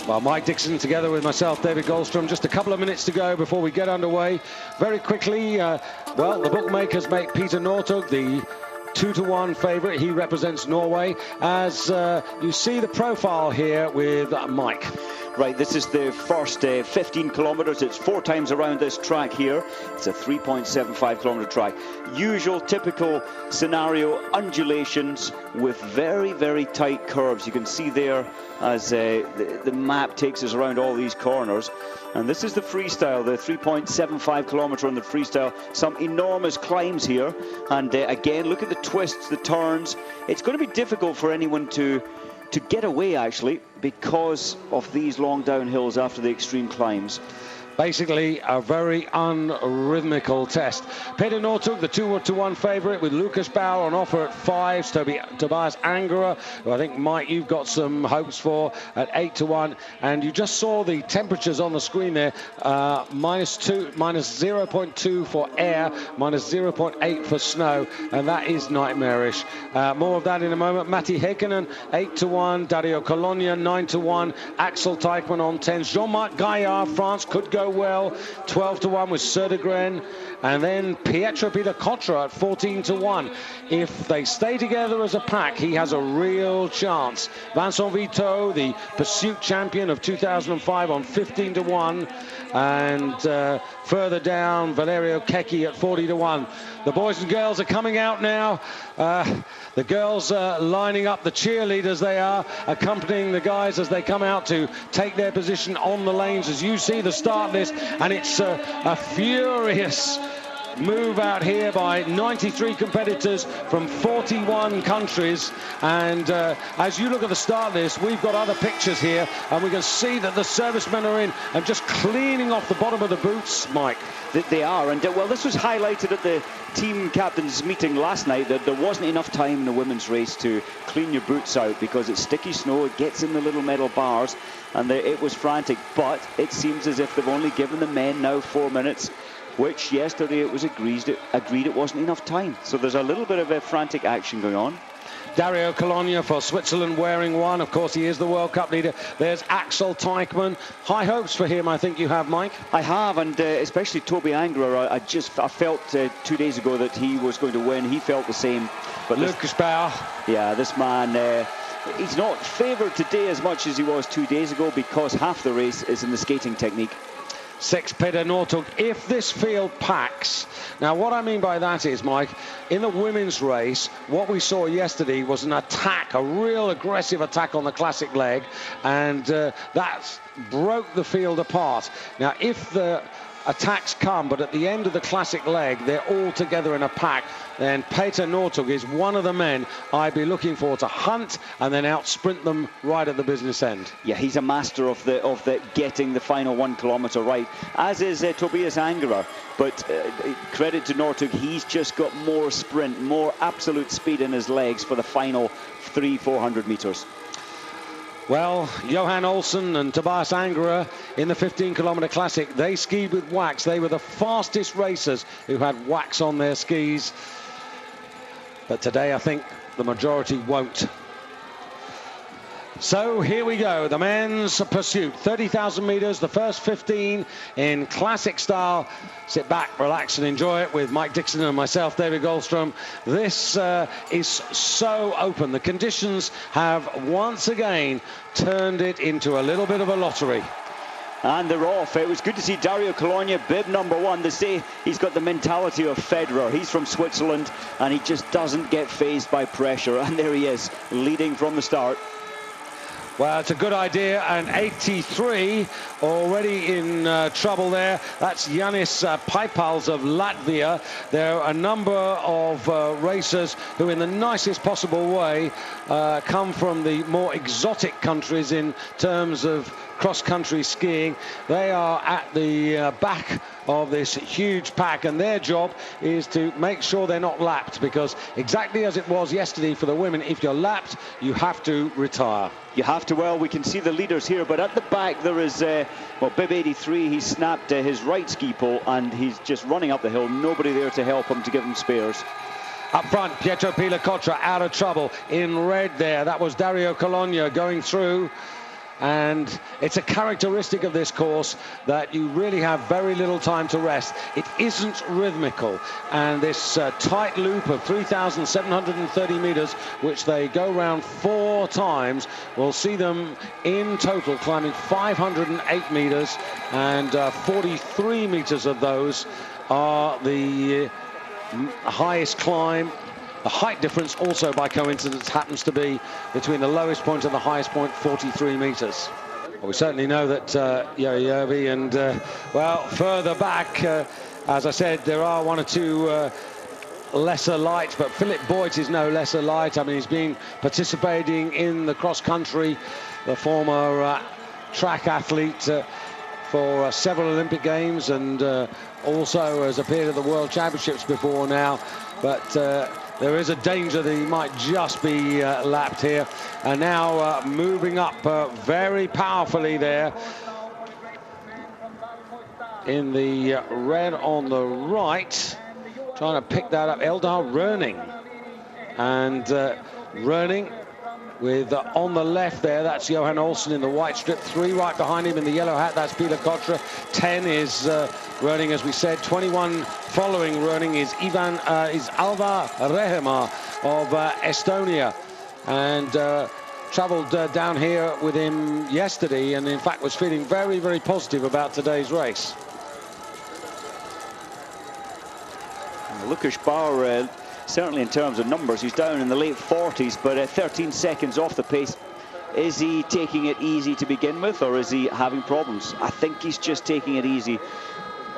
Well, Mike Dixon together with myself, David Goldstrom. Just a couple of minutes to go before we get underway. Very quickly, well, the bookmakers make Peter Northug the 2-to-1 favourite. He represents Norway. As you see the profile here with Mike. Right, this is the first 15 kilometres. It's 4 times around this track here. It's a 3.75 kilometre track. Usual, typical scenario, undulations with very, very tight curves. You can see there as the map takes us around all these corners. And this is the freestyle, the 3.75 kilometre on the freestyle. Some enormous climbs here. And again, look at the twists, the turns. It's going to be difficult for anyone to get away, actually, because of these long downhills after the extreme climbs. Basically, a very unrhythmical test. Peter Northug, the 2-to-1 favourite, with Lucas Bauer on offer at 5. Tobias Angerer, who I think, Mike, you've got some hopes for, at 8-to-1. And you just saw the temperatures on the screen there. minus 0.2 for air, minus 0.8 for snow. And that is nightmarish. More of that in a moment. Matti Heikkinen, 8-to-1. Dario Colonia, 9-to-1. Axel Teichmann on 10. Jean-Marc Gaillard, France, could go well, 12-to-1 with Södergren, and then Pietro Pilacotra at 14-to-1. If they stay together as a pack, he has a real chance. Vincent Vito, the pursuit champion of 2005, on 15-to-1, and further down, Valerio Kecki at 40-to-1. The boys and girls are coming out now. The girls are lining up, the cheerleaders they are, accompanying the guys as they come out to take their position on the lanes. As you see the start list, and it's a furious move out here by 93 competitors from 41 countries. And as you look at the start list, we've got other pictures here, and we can see that the servicemen are in and just cleaning off the bottom of the boots, Mike. They are, and well, this was highlighted at the team captains meeting last night, that there wasn't enough time in the women's race to clean your boots out because it's sticky snow, it gets in the little metal bars, and it was frantic. But it seems as if they've only given the men now 4 minutes, which yesterday it was agreed it wasn't enough time. So there's a little bit of a frantic action going on. Dario Colonia for Switzerland wearing 1. Of course, he is the World Cup leader. There's Axel Teichmann. High hopes for him, I think you have, Mike. I have, and especially Toby Angerer. I felt 2 days ago that he was going to win. He felt the same. But Lucas Bauer. Yeah, this man, he's not favoured today as much as he was 2 days ago, because half the race is in the skating technique. 6, Peter Northug. If this field packs, now what I mean by that is, Mike, in the women's race, what we saw yesterday was an attack, a real aggressive attack on the classic leg, and that broke the field apart. Now, if the attacks come, but at the end of the classic leg, they're all together in a pack, then Peter Northug is one of the men I'd be looking for to hunt and then out-sprint them right at the business end. Yeah, he's a master of the getting the final 1 kilometre right, as is Tobias Angerer. But credit to Northug, he's just got more sprint, more absolute speed in his legs for the final 300-400 metres. Well, Johan Olsen and Tobias Angerer in the 15-kilometre classic, they skied with wax. They were the fastest racers who had wax on their skis. But today, I think the majority won't. So here we go, the men's pursuit, 30,000 metres, the first 15 in classic style. Sit back, relax and enjoy it with Mike Dixon and myself, David Goldstrom. This is so open. The conditions have once again turned it into a little bit of a lottery. And they're off. It was good to see Dario Colonia, bib number 1. They say he's got the mentality of Federer. He's from Switzerland, and he just doesn't get fazed by pressure. And there he is, leading from the start. Well, it's a good idea, and 83 already in trouble there. That's Yanis Paipals of Latvia. There are a number of racers who, in the nicest possible way, come from the more exotic countries in terms of cross-country skiing. They are at the back of this huge pack, and their job is to make sure they're not lapped, because exactly as it was yesterday for the women, if you're lapped, you have to retire. You have to. Well, we can see the leaders here, but at the back there is, well, bib 83. He snapped his right ski pole, and he's just running up the hill. Nobody there to help him, to give him spares. Up front, Pietro Pilacotra out of trouble in red there. That was Dario Colonia going through. And it's a characteristic of this course that you really have very little time to rest. It isn't rhythmical, and this tight loop of 3,730 meters, which they go round 4 times, will see them in total climbing 508 meters, and 43 meters of those are the highest climb. The height difference also, by coincidence, happens to be between the lowest point and the highest point, 43 meters. Well, we certainly know that Järvi and, well, further back, as I said, there are 1 or 2 lesser lights, but Philip Boyd is no lesser light. I mean, he's been participating in the cross-country, the former track athlete for several Olympic Games, and also has appeared at the World Championships before now. But there is a danger that he might just be lapped here. And now moving up very powerfully there in the red on the right, trying to pick that up, Eldar Röning. And Röning with on the left there, that's Johan Olsen in the white strip. 3 right behind him in the yellow hat, that's Peter Kotra. 10 is Röning, as we said. 21 following Röning is Alvar Rehema of Estonia, and travelled down here with him yesterday, and in fact was feeling very, very positive about today's race. Lukas Bauer, certainly in terms of numbers, he's down in the late 40s, but 13 seconds off the pace. Is he taking it easy to begin with, or is he having problems? I think he's just taking it easy,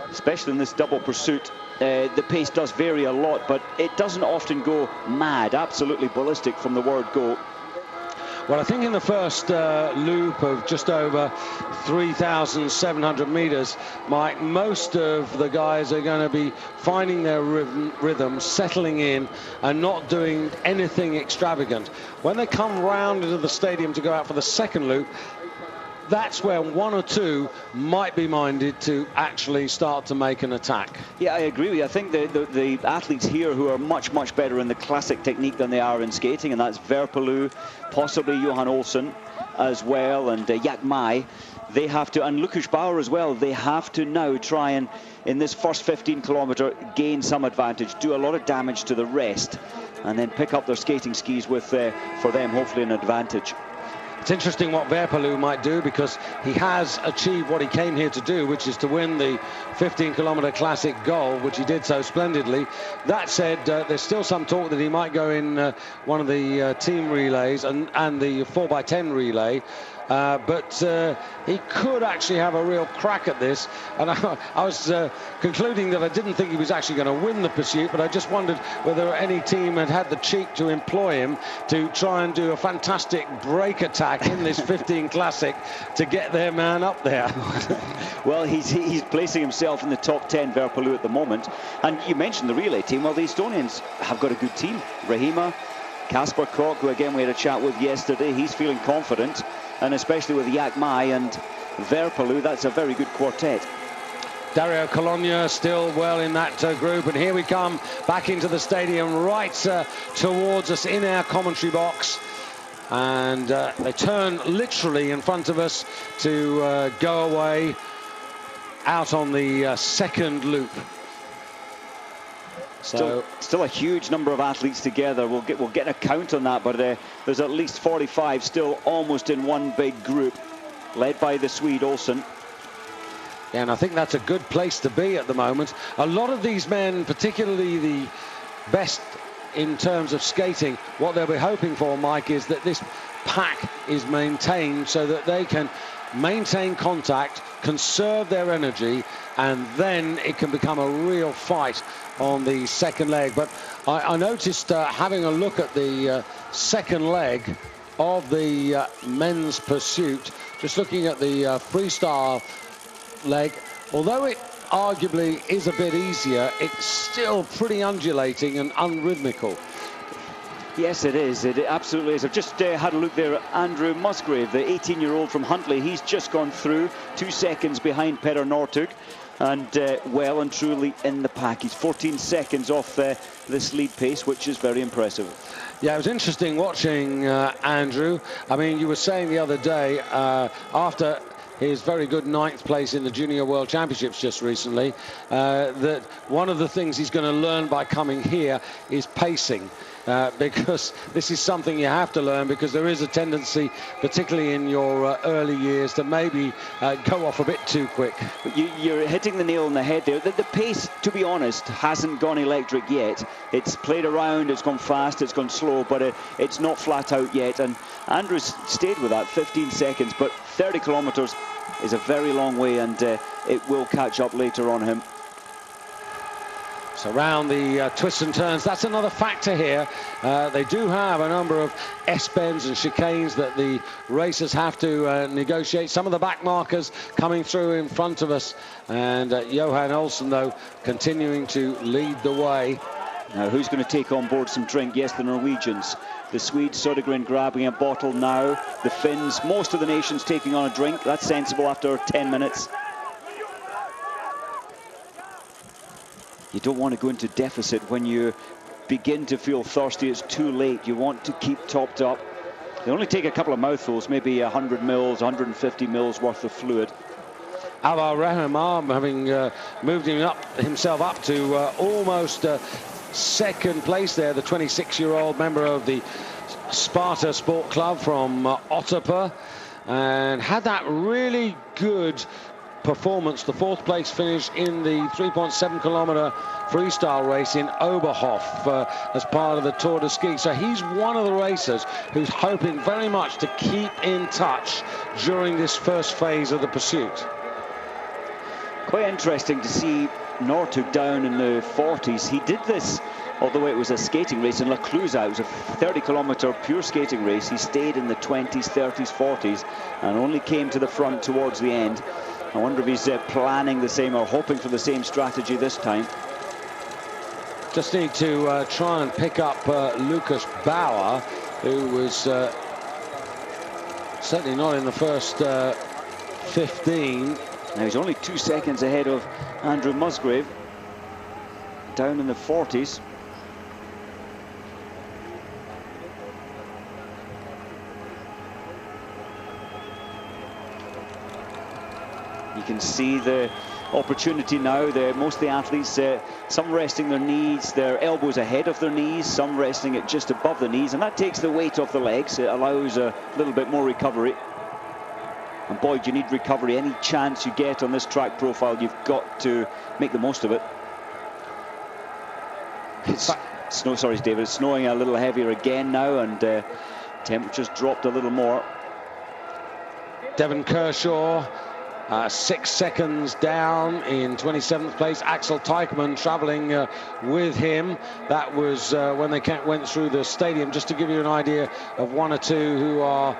especially in this double pursuit. The pace does vary a lot, but it doesn't often go mad, absolutely ballistic from the word go. Well, I think in the first loop of just over 3,700 meters, Mike, most of the guys are going to be finding their rhythm, settling in, and not doing anything extravagant. When they come round into the stadium to go out for the second loop, that's where 1 or 2 might be minded to actually start to make an attack. Yeah, I agree with you. I think the athletes here who are much, much better in the classic technique than they are in skating, and that's Verpelu, possibly Johan Olsen as well, and Jack Mai, they have to, and Lukas Bauer as well, they have to now try and, in this first 15 kilometer, gain some advantage, do a lot of damage to the rest, and then pick up their skating skis with, for them, hopefully an advantage. It's interesting what Verpelu might do, because he has achieved what he came here to do, which is to win the 15-kilometer classic gold, which he did so splendidly. That said, there's still some talk that he might go in one of the team relays and the 4x10 relay. But he could actually have a real crack at this, and I was concluding that I didn't think he was actually going to win the pursuit, but I just wondered whether any team had the cheek to employ him to try and do a fantastic break attack in this 15 classic to get their man up there. Well, he's placing himself in the top 10, Verpelu, at the moment. And you mentioned the relay team. Well, the Estonians have got a good team. Rahima, Kasper Koch, who again we had a chat with yesterday, he's feeling confident. And especially with Jack Mai and Verpelu, that's a very good quartet. Dario Colonia still well in that group, and here we come back into the stadium, right towards us in our commentary box, and they turn literally in front of us to go away out on the second loop. Still a huge number of athletes together. We'll get a count on that, but there's at least 45 still almost in one big group, led by the Swede Olsen. Yeah, and I think that's a good place to be at the moment. A lot of these men, particularly the best in terms of skating, what they'll be hoping for, Mike, is that this pack is maintained so that they can maintain contact, conserve their energy, and then it can become a real fight on the second leg. But I noticed, having a look at the second leg of the men's pursuit, just looking at the freestyle leg, although it arguably is a bit easier, it's still pretty undulating and unrhythmical. Yes, it is. It absolutely is. I've just had a look there at Andrew Musgrave, the 18-year-old from Huntly. He's just gone through, 2 seconds behind Petter Northug, and well and truly in the pack. He's 14 seconds off this lead pace, which is very impressive. Yeah, it was interesting watching Andrew. I mean, you were saying the other day, after his very good 9th place in the Junior World Championships just recently, that one of the things he's going to learn by coming here is pacing. Because this is something you have to learn, because there is a tendency, particularly in your early years, to maybe go off a bit too quick. You're hitting the nail on the head there. The pace, to be honest, hasn't gone electric yet. It's played around, it's gone fast, it's gone slow, but it's not flat out yet. And Andrew's stayed with that 15 seconds, but 30 kilometres is a very long way, and it will catch up later on him. So around the twists and turns, that's another factor here. They do have a number of S-bends and chicanes that the racers have to negotiate. Some of the back markers coming through in front of us, and Johan Olsen, though, continuing to lead the way. Now, who's going to take on board some drink? Yes, the Norwegians. The Swedes, Södergren grabbing a bottle now. The Finns, most of the nations taking on a drink. That's sensible after 10 minutes. You don't want to go into deficit when you begin to feel thirsty. It's too late. You want to keep topped up. They only take a couple of mouthfuls, maybe 100 mils, 150 mils worth of fluid. Alvar Rehemar, having moved himself up to almost second place there, the 26-year-old member of the Sparta Sport Club from Otterper, and had that really good performance, the 4th place finish in the 3.7 kilometer freestyle race in Oberhof as part of the Tour de Ski. So he's one of the racers who's hoping very much to keep in touch during this first phase of the pursuit. Quite interesting to see Northug down in the 40s. He did this, although it was a skating race in La Clusaz. It was a 30-kilometer pure skating race. He stayed in the 20s, 30s, 40s, and only came to the front towards the end. I wonder if he's planning the same or hoping for the same strategy this time. Just need to try and pick up Lucas Bauer, who was certainly not in the first 15. Now he's only 2 seconds ahead of Andrew Musgrave, down in the 40s. You can see the opportunity now. Most of the athletes, some resting their knees, their elbows ahead of their knees, some resting it just above the knees, and that takes the weight off the legs. It allows a little bit more recovery. And boy, do you need recovery. Any chance you get on this track profile, you've got to make the most of it. Sorry, David. It's snowing a little heavier again now, and temperatures dropped a little more. Devon Kershaw, 6 seconds down in 27th place. Axel Teichmann traveling with him. That was when they went through the stadium, just to give you an idea of one or two who are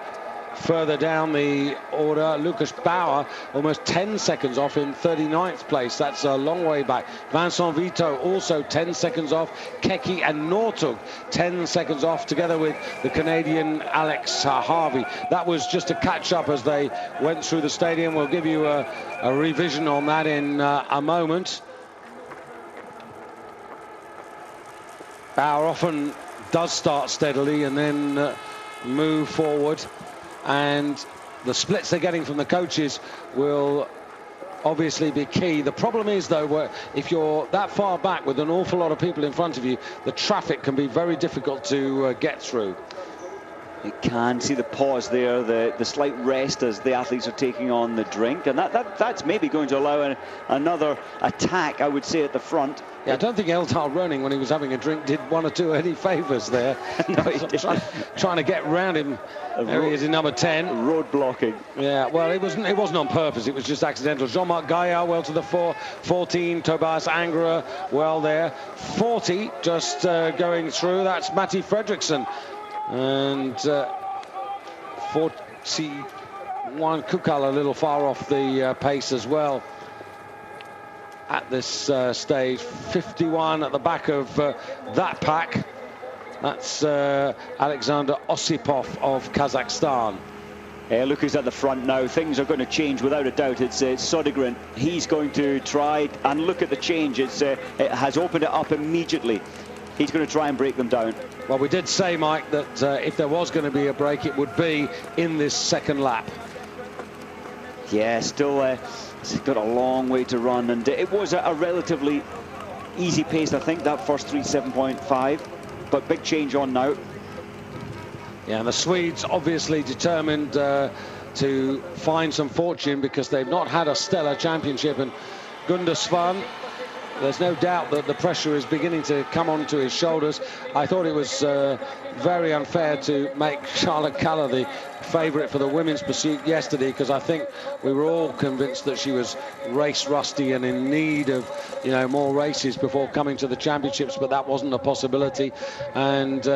further down the order. Lucas Bauer almost 10 seconds off in 39th place. That's a long way back. Vincent Vito also 10 seconds off. Keki and Northug 10 seconds off, together with the Canadian Alex Harvey. That was just a catch up as they went through the stadium. We'll give you a revision on that in a moment. Bauer often does start steadily and then move forward, and the splits they're getting from the coaches will obviously be key. The problem is, though, if you're that far back with an awful lot of people in front of you, the traffic can be very difficult to get through. You can see the pause there, the slight rest as the athletes are taking on the drink, and that's maybe going to allow another attack, I would say, at the front. Yeah, I don't think Eldar Roning, when he was having a drink, did one or two any favours there. No, he didn't. Trying to get round him. There he is in number 10. Road blocking. Yeah, well, it wasn't on purpose. It was just accidental. Jean-Marc Gaillard well to the fore. 14, Tobias Angera well there. 40 just going through. That's Matti Fredriksson. And 41, Kukal a little far off the pace as well at this stage. 51 at the back of that pack. That's Alexander Osipov of Kazakhstan. Look who's at the front now. Things are going to change without a doubt. It's Södergren. He's going to try and look at the change. It has opened it up immediately. he's going to try and break them down. Well, we did say, Mike, that if there was going to be a break, it would be in this second lap. Yeah, still he's got a long way to run, and it was a relatively easy pace, I think, that first 3:7.5, but big change on now. Yeah, and the Swedes obviously determined to find some fortune, because they've not had a stellar championship, and Gunde Svan, there's no doubt that the pressure is beginning to come onto his shoulders. I thought it was very unfair to make Charlotte Kaller the favourite for the women's pursuit yesterday, because I think we were all convinced that she was race rusty and in need of, you know, more races before coming to the championships, but that wasn't a possibility. And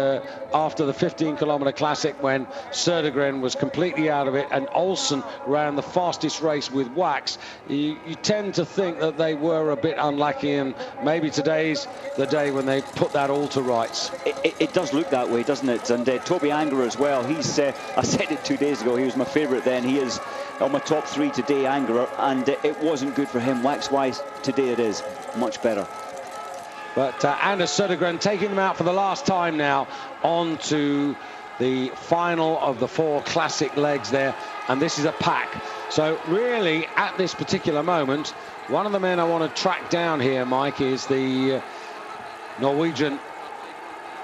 after the 15-kilometre classic, when Södergren was completely out of it and Olsen ran the fastest race with Wax, you tend to think that they were a bit unlucky, and maybe today's the day when they put that all to rights. It does look that way, doesn't it? And Toby Angerer as well. He's I said it 2 days ago, he was my favourite then. He is on my top 3 today, Angerer, and it wasn't good for him. Wax-wise, today it is much better. But Anders Södergren taking them out for the last time now, on to the final of the 4 classic legs there, and this is a pack. So really, at this particular moment, one of the men I want to track down here, Mike, is the Norwegian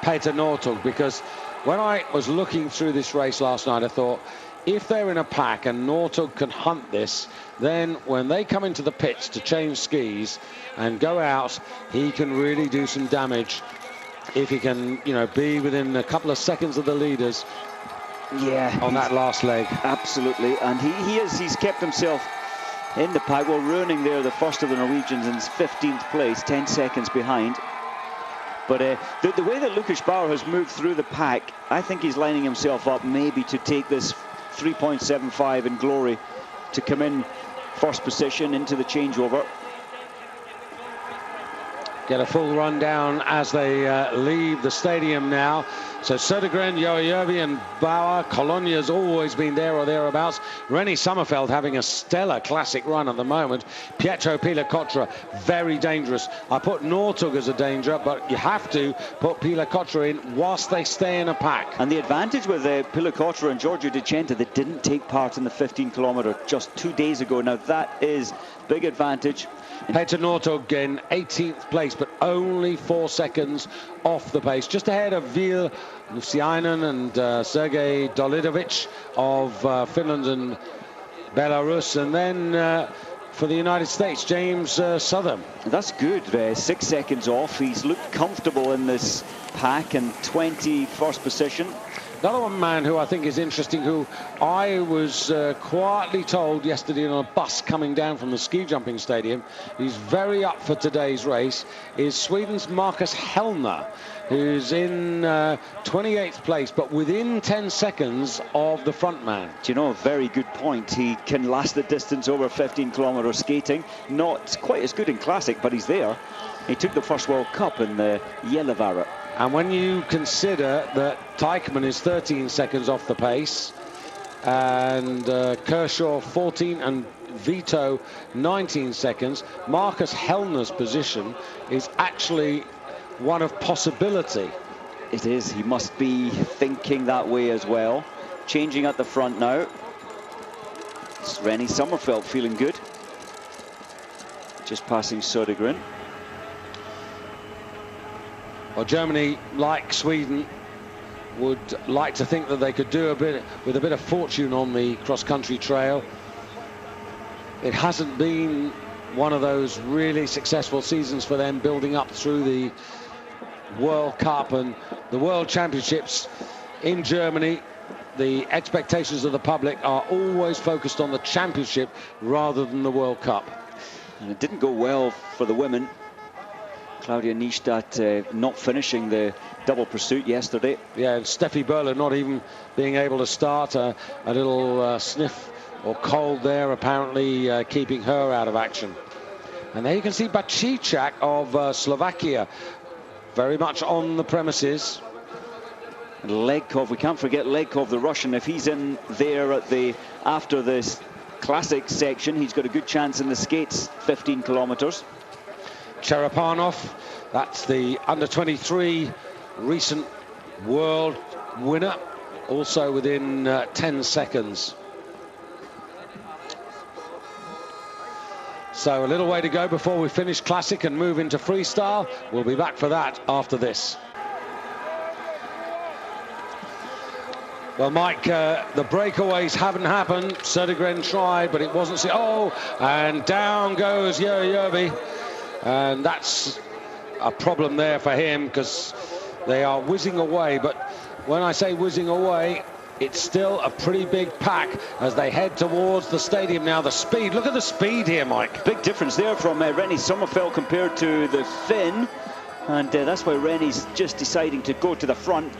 Peter Northug, because when I was looking through this race last night, I thought, if they're in a pack and Northug can hunt this, then when they come into the pits to change skis and go out, he can really do some damage if he can, you know, be within a couple of seconds of the leaders. Yeah, on that last leg. Absolutely, and he's kept himself in the pack. Well, ruining there the first of the Norwegians in 15th place, 10 seconds behind. But the way that Lukas Bauer has moved through the pack, I think he's lining himself up maybe to take this 3.75 in glory, to come in first position into the changeover. Get a full rundown as they leave the stadium now. So Södergren, Joajärvi and Bauer. Cologna's always been there or thereabouts. Rennie Sommerfeld having a stellar classic run at the moment. Pietro Pilakotra, very dangerous. I put Northug as a danger, but you have to put Pilakotra in whilst they stay in a pack. And the advantage with Pilakotra and Giorgio De Centa, they didn't take part in the 15-kilometre just 2 days ago. Now that is big advantage. Peter Northug in 18th place, but only 4 seconds off the pace, just ahead of Ville Luciainen and Sergei Dolidovic of Finland and Belarus, and then for the United States, James Southam. That's good, 6 seconds off. He's looked comfortable in this pack, and 21st position. Another one man who I think is interesting, who I was quietly told yesterday on a bus coming down from the ski jumping stadium, he's very up for today's race, is Sweden's Marcus Hellner, who's in 28th place, but within 10 seconds of the front man. Do you know, a very good point. He can last the distance over 15-kilometre skating. Not quite as good in classic, but he's there. He took the first World Cup in the Gällivare. And when you consider that Teichmann is 13 seconds off the pace, and Kershaw 14 and Vito 19 seconds, Marcus Hellner's position is actually one of possibility. It is. He must be thinking that way as well. Changing at the front now. It's Rennie Sommerfeld feeling good. Just passing Södergren. Well, Germany, like Sweden, would like to think that they could do a bit of fortune on the cross-country trail. It hasn't been one of those really successful seasons for them, building up through the World Cup and the World Championships in Germany. The expectations of the public are always focused on the championship rather than the World Cup. And it didn't go well for the women. Claudia Nystadt not finishing the double pursuit yesterday. Yeah, and Steffi Böhler not even being able to start. A little sniff or cold there, apparently keeping her out of action. And there you can see Bacicak of Slovakia, very much on the premises. And Legkov, we can't forget Legkov, the Russian. If he's in there at after this classic section, he's got a good chance in the skates, 15 kilometers. Cherepanov That's the under-23 recent world winner, also within 10 seconds. So a little way to go before we finish classic and move into freestyle. We'll be back for that after this. Well, Mike, the breakaways haven't happened. Södergren tried, but it wasn't. Oh, and down goes Järvi. And that's a problem there for him because they are whizzing away. But when I say whizzing away, it's still a pretty big pack as they head towards the stadium now. The speed, look at the speed here, Mike. Big difference there from Rennie Sommerfeld compared to the Finn. And that's why Rennie's just deciding to go to the front.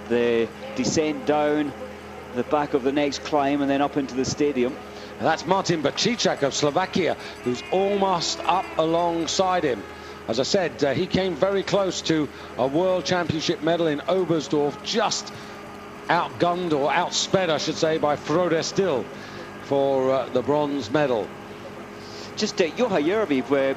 The descent down the back of the next climb and then up into the stadium. And that's Martin Bacicak of Slovakia, who's almost up alongside him. As I said, he came very close to a World Championship medal in Oberstdorf, just outgunned or outsped, I should say, by Frode Still for the bronze medal. Just Juha Järvi, where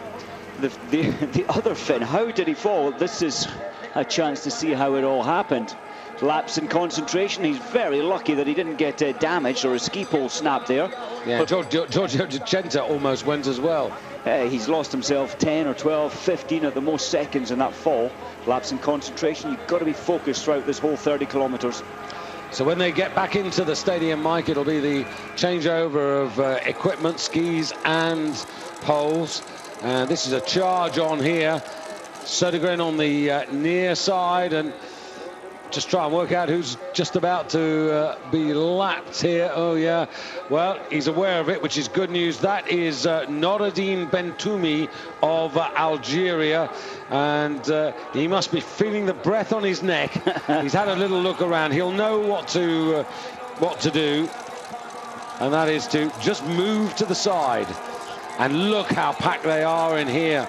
the other Finn, how did he fall? This is a chance to see how it all happened. Lapse in concentration. He's very lucky that he didn't get damaged or a ski pole snapped there. Yeah, Giorgio Genta almost went as well. He's lost himself 10 or 12, 15 at the most seconds in that fall. Lapse in concentration. You've got to be focused throughout this whole 30 kilometers. So when they get back into the stadium, Mike, it'll be the changeover of equipment, skis and poles. And this is a charge on here. Södergren on the near side, and just try and work out who's just about to be lapped here. Oh, yeah. Well, he's aware of it, which is good news. That is Noureddin Bentoumi of Algeria. And he must be feeling the breath on his neck. He's had a little look around. He'll know what to do. And that is to just move to the side. And look how packed they are in here.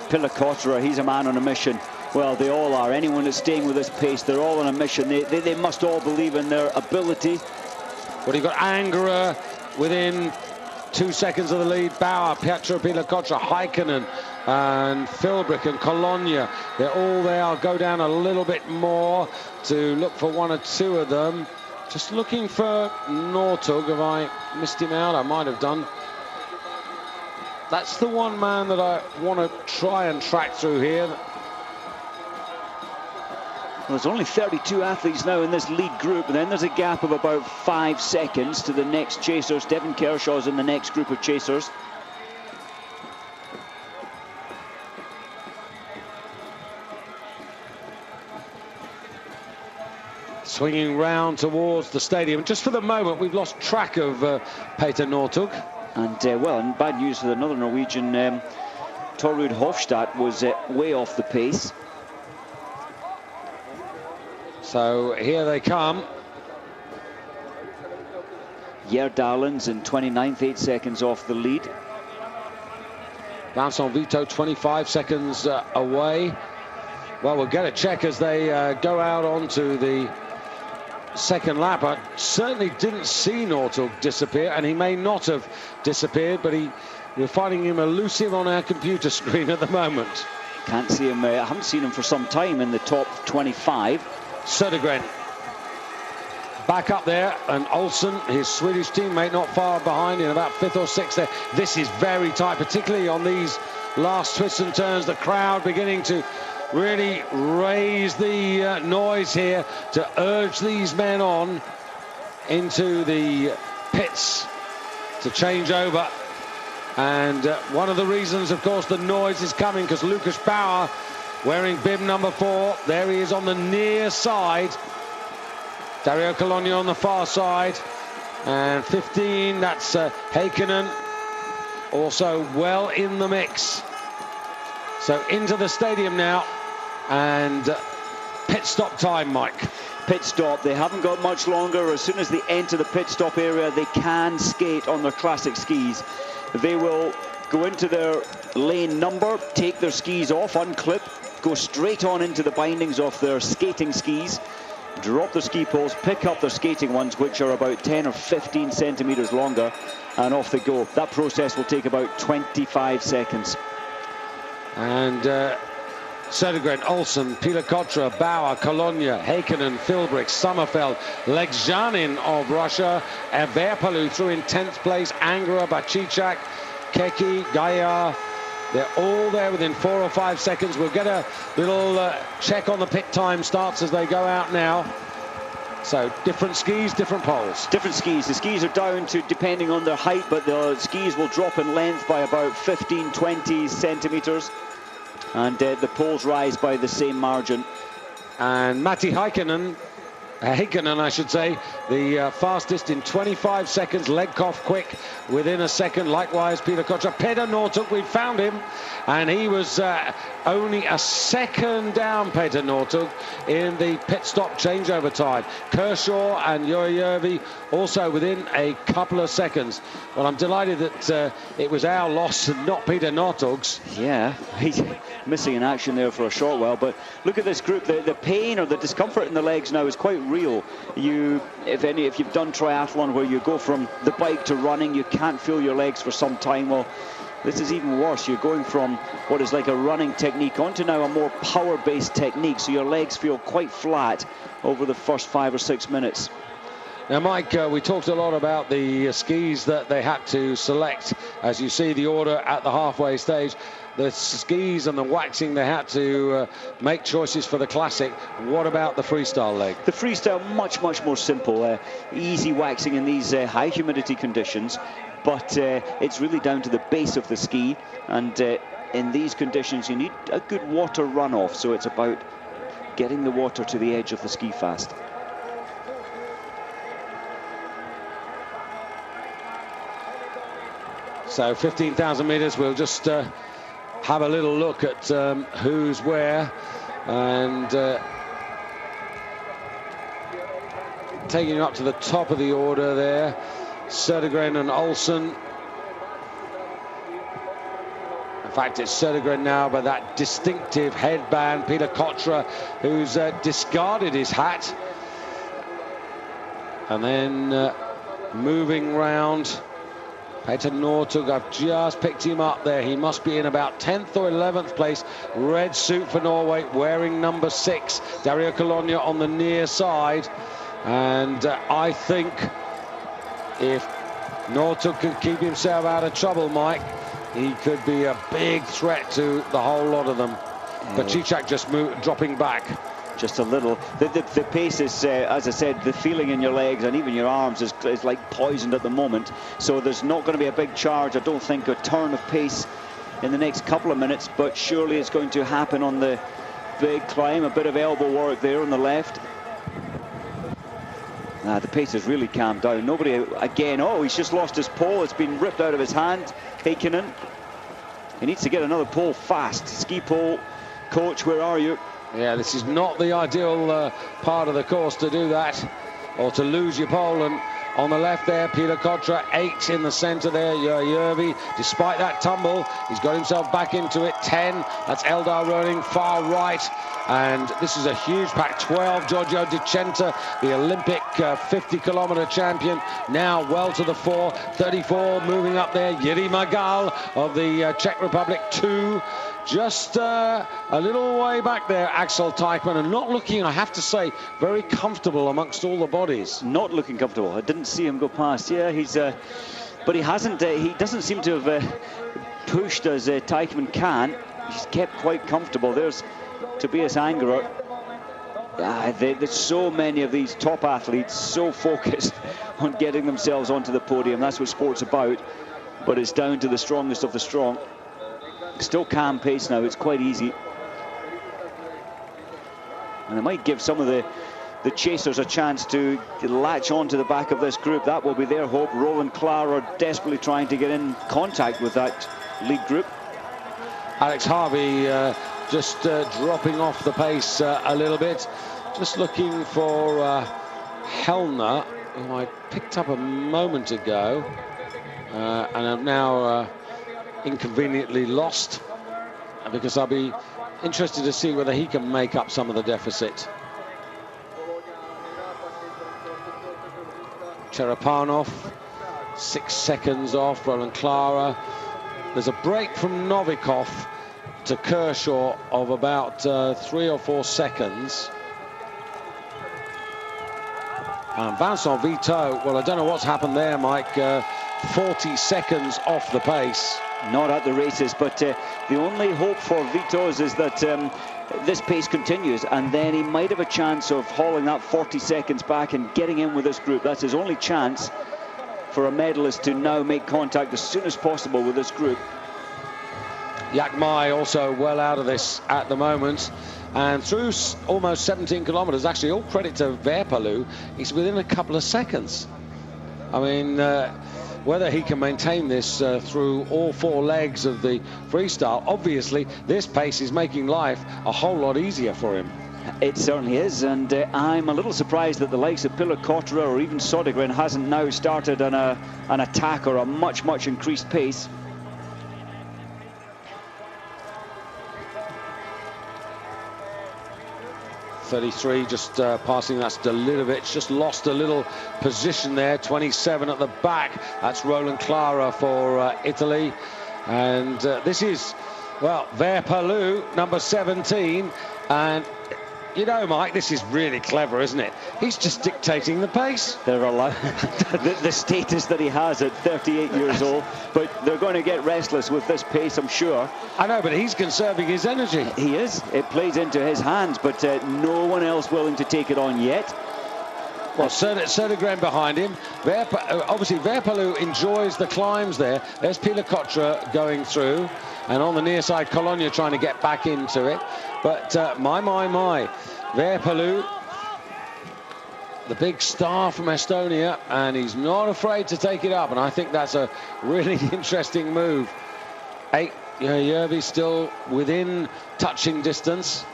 Pilakotera, he's a man on a mission. Well, they all are. Anyone that's staying with this pace, they're all on a mission. They must all believe in their ability. Well, you've got Angera within 2 seconds of the lead. Bauer, Pietro Pilakotera, Heikkinen, and Philbrick and Colonia. They're all there. I'll go down a little bit more to look for one or two of them. Just looking for Northug. Have I missed him out? I might have done. That's the one man that I want to try and track through here. Well, there's only 32 athletes now in this lead group, and then there's a gap of about 5 seconds to the next chasers. Devon Kershaw's in the next group of chasers. Swinging round towards the stadium. Just for the moment, we've lost track of Peter Northug. And, well, and bad news for another Norwegian, Torrud Hofstad was way off the pace. So here they come. Gjerdalens in 29th, 8 seconds off the lead. Vincent Vito 25 seconds away. Well, we'll get a check as they go out onto the second lap. I certainly didn't see Northug disappear, and he may not have disappeared, but we're finding him elusive on our computer screen at the moment. Can't see him. I haven't seen him for some time in the top 25. Södergren back up there, and Olsen, his Swedish teammate, not far behind in about 5th or 6th there. This is very tight, particularly on these last twists and turns. The crowd beginning to really raise the noise here to urge these men on into the pits to change over. And one of the reasons, of course, the noise is coming because Lucas Bauer, wearing bib number 4, there he is on the near side. Dario Colonia on the far side. And 15, that's Heikkinen, also well in the mix. So into the stadium now, and pit stop time, Mike. Pit stop, they haven't got much longer. As soon as they enter the pit stop area, they can skate on their classic skis. They will go into their lane number, take their skis off, unclip, go straight on into the bindings of their skating skis, drop their ski poles, pick up their skating ones, which are about 10 or 15 centimeters longer, and off they go. That process will take about 25 seconds. And Södergren, Olsen, Pilakotra, Bauer, Kolonja, Heikkinen, Filbrick, Sommerfeld, Legzhanin of Russia, Verpalu through in 10th place, Angara, Bacichak, Keki, Gaia. They're all there within 4 or 5 seconds. We'll get a little check on the pit time starts as they go out now. So different skis, different poles. Different skis. The skis are down to depending on their height, but the skis will drop in length by about 15, 20 centimetres. And the poles rise by the same margin. And Matti Heikkinen, I should say, the fastest in 25 seconds, Legkov quick within a second, likewise Peter Kocher. Peter Nortuk, we found him, and he was only a second down, Peter Nortuk, in the pit stop changeover time. Kershaw and Jurajärvi also within a couple of seconds. Well, I'm delighted that it was our loss and not Peter Nortuk's. Yeah, he's missing in action there for a short while, but look at this group. The pain or the discomfort in the legs now is quite real. If you've done triathlon where you go from the bike to running, you can't feel your legs for some time. Well, this is even worse. You're going from what is like a running technique onto now a more power-based technique, so your legs feel quite flat over the first 5 or 6 minutes. Now, Mike, we talked a lot about the skis that they had to select. As you see the order at the halfway stage, the skis and the waxing, they had to make choices for the classic. What about the freestyle leg? The freestyle, much more simple. Easy waxing in these high humidity conditions, but it's really down to the base of the ski, and in these conditions you need a good water runoff, so it's about getting the water to the edge of the ski fast. So 15,000 meters, we'll just have a little look at who's where, and taking you up to the top of the order there, Södergren and Olsen. In fact, it's Södergren now, but that distinctive headband. Peter Kotra, who's discarded his hat, and then moving round. Peter Northug, I've just picked him up there. He must be in about 10th or 11th place. Red suit for Norway, wearing number 6. Dario Kolonja on the near side. And I think if Northug can keep himself out of trouble, Mike, he could be a big threat to the whole lot of them. Yeah. But Chichak just dropping back. Just a little. The pace is, as I said, the feeling in your legs and even your arms is like poisoned at the moment. So there's not going to be a big charge. I don't think a turn of pace in the next couple of minutes, but surely it's going to happen on the big climb. A bit of elbow work there on the left. The pace has really calmed down. Nobody again. Oh, he's just lost his pole. It's been ripped out of his hand. Heikkinen. He needs to get another pole fast. Ski pole. Coach, where are you? Yeah, this is not the ideal part of the course to do that, or to lose your pole. And on the left there, Peter Kotra, 8 in the centre there. Jurajärvi, despite that tumble, he's got himself back into it. 10, that's Eldar running far right. And this is a huge pack. 12, Giorgio Di Centa, the Olympic 50-kilometre champion, now well to the fore. 34 moving up there. Jiří Magal of the Czech Republic, 2. Just a little way back there, Axel Teichmann, and not looking, I have to say, very comfortable amongst all the bodies. Not looking comfortable. I didn't see him go past. Yeah, he's, but he hasn't. He doesn't seem to have pushed as Teichmann can. He's kept quite comfortable. There's Tobias Angerer. There's so many of these top athletes so focused on getting themselves onto the podium. That's what sport's about. But it's down to the strongest of the strong. Still calm pace now, it's quite easy. And it might give some of the chasers a chance to latch on to the back of this group. That will be their hope. Roland Clara desperately trying to get in contact with that lead group. Alex Harvey just dropping off the pace a little bit. Just looking for Hellner, who I picked up a moment ago. And I'm now inconveniently lost, because I'll be interested to see whether he can make up some of the deficit. Cherepanov, 6 seconds off. Roland Clara. There's a break from Novikov to Kershaw of about 3 or 4 seconds. And Vincent Vito, well, I don't know what's happened there, Mike. 40 seconds off the pace. Not at the races, but the only hope for Vito's is that this pace continues, and then he might have a chance of hauling that 40 seconds back and getting in with this group. That's his only chance for a medalist to now make contact as soon as possible with this group. Jack Mai also well out of this at the moment. And through almost 17 kilometres, actually all credit to Verpalou, he's within a couple of seconds. I mean, whether he can maintain this through all 4 legs of the freestyle, obviously this pace is making life a whole lot easier for him. It certainly is, and I'm a little surprised that the likes of Pillacotra or even Södergren hasn't now started an attack or a much increased pace. .33 just passing that Stalilovic, just lost a little position there. 27 at the back, that's Roland Clara for Italy. And this is, well, Verpalou, number 17. And you know, Mike, this is really clever, isn't it? He's just dictating the pace. They're allowed the status that he has at 38 years old, but they're going to get restless with this pace, I'm sure. I know, but he's conserving his energy. He is. It plays into his hands, but no one else willing to take it on yet. Well, Södergren behind him. Obviously, Verpalou enjoys the climbs there. There's Pillacotra going through. And on the near side, Colonia trying to get back into it. But my. Verpalou, the big star from Estonia, and he's not afraid to take it up. And I think that's a really interesting move. Järvi still within touching distance.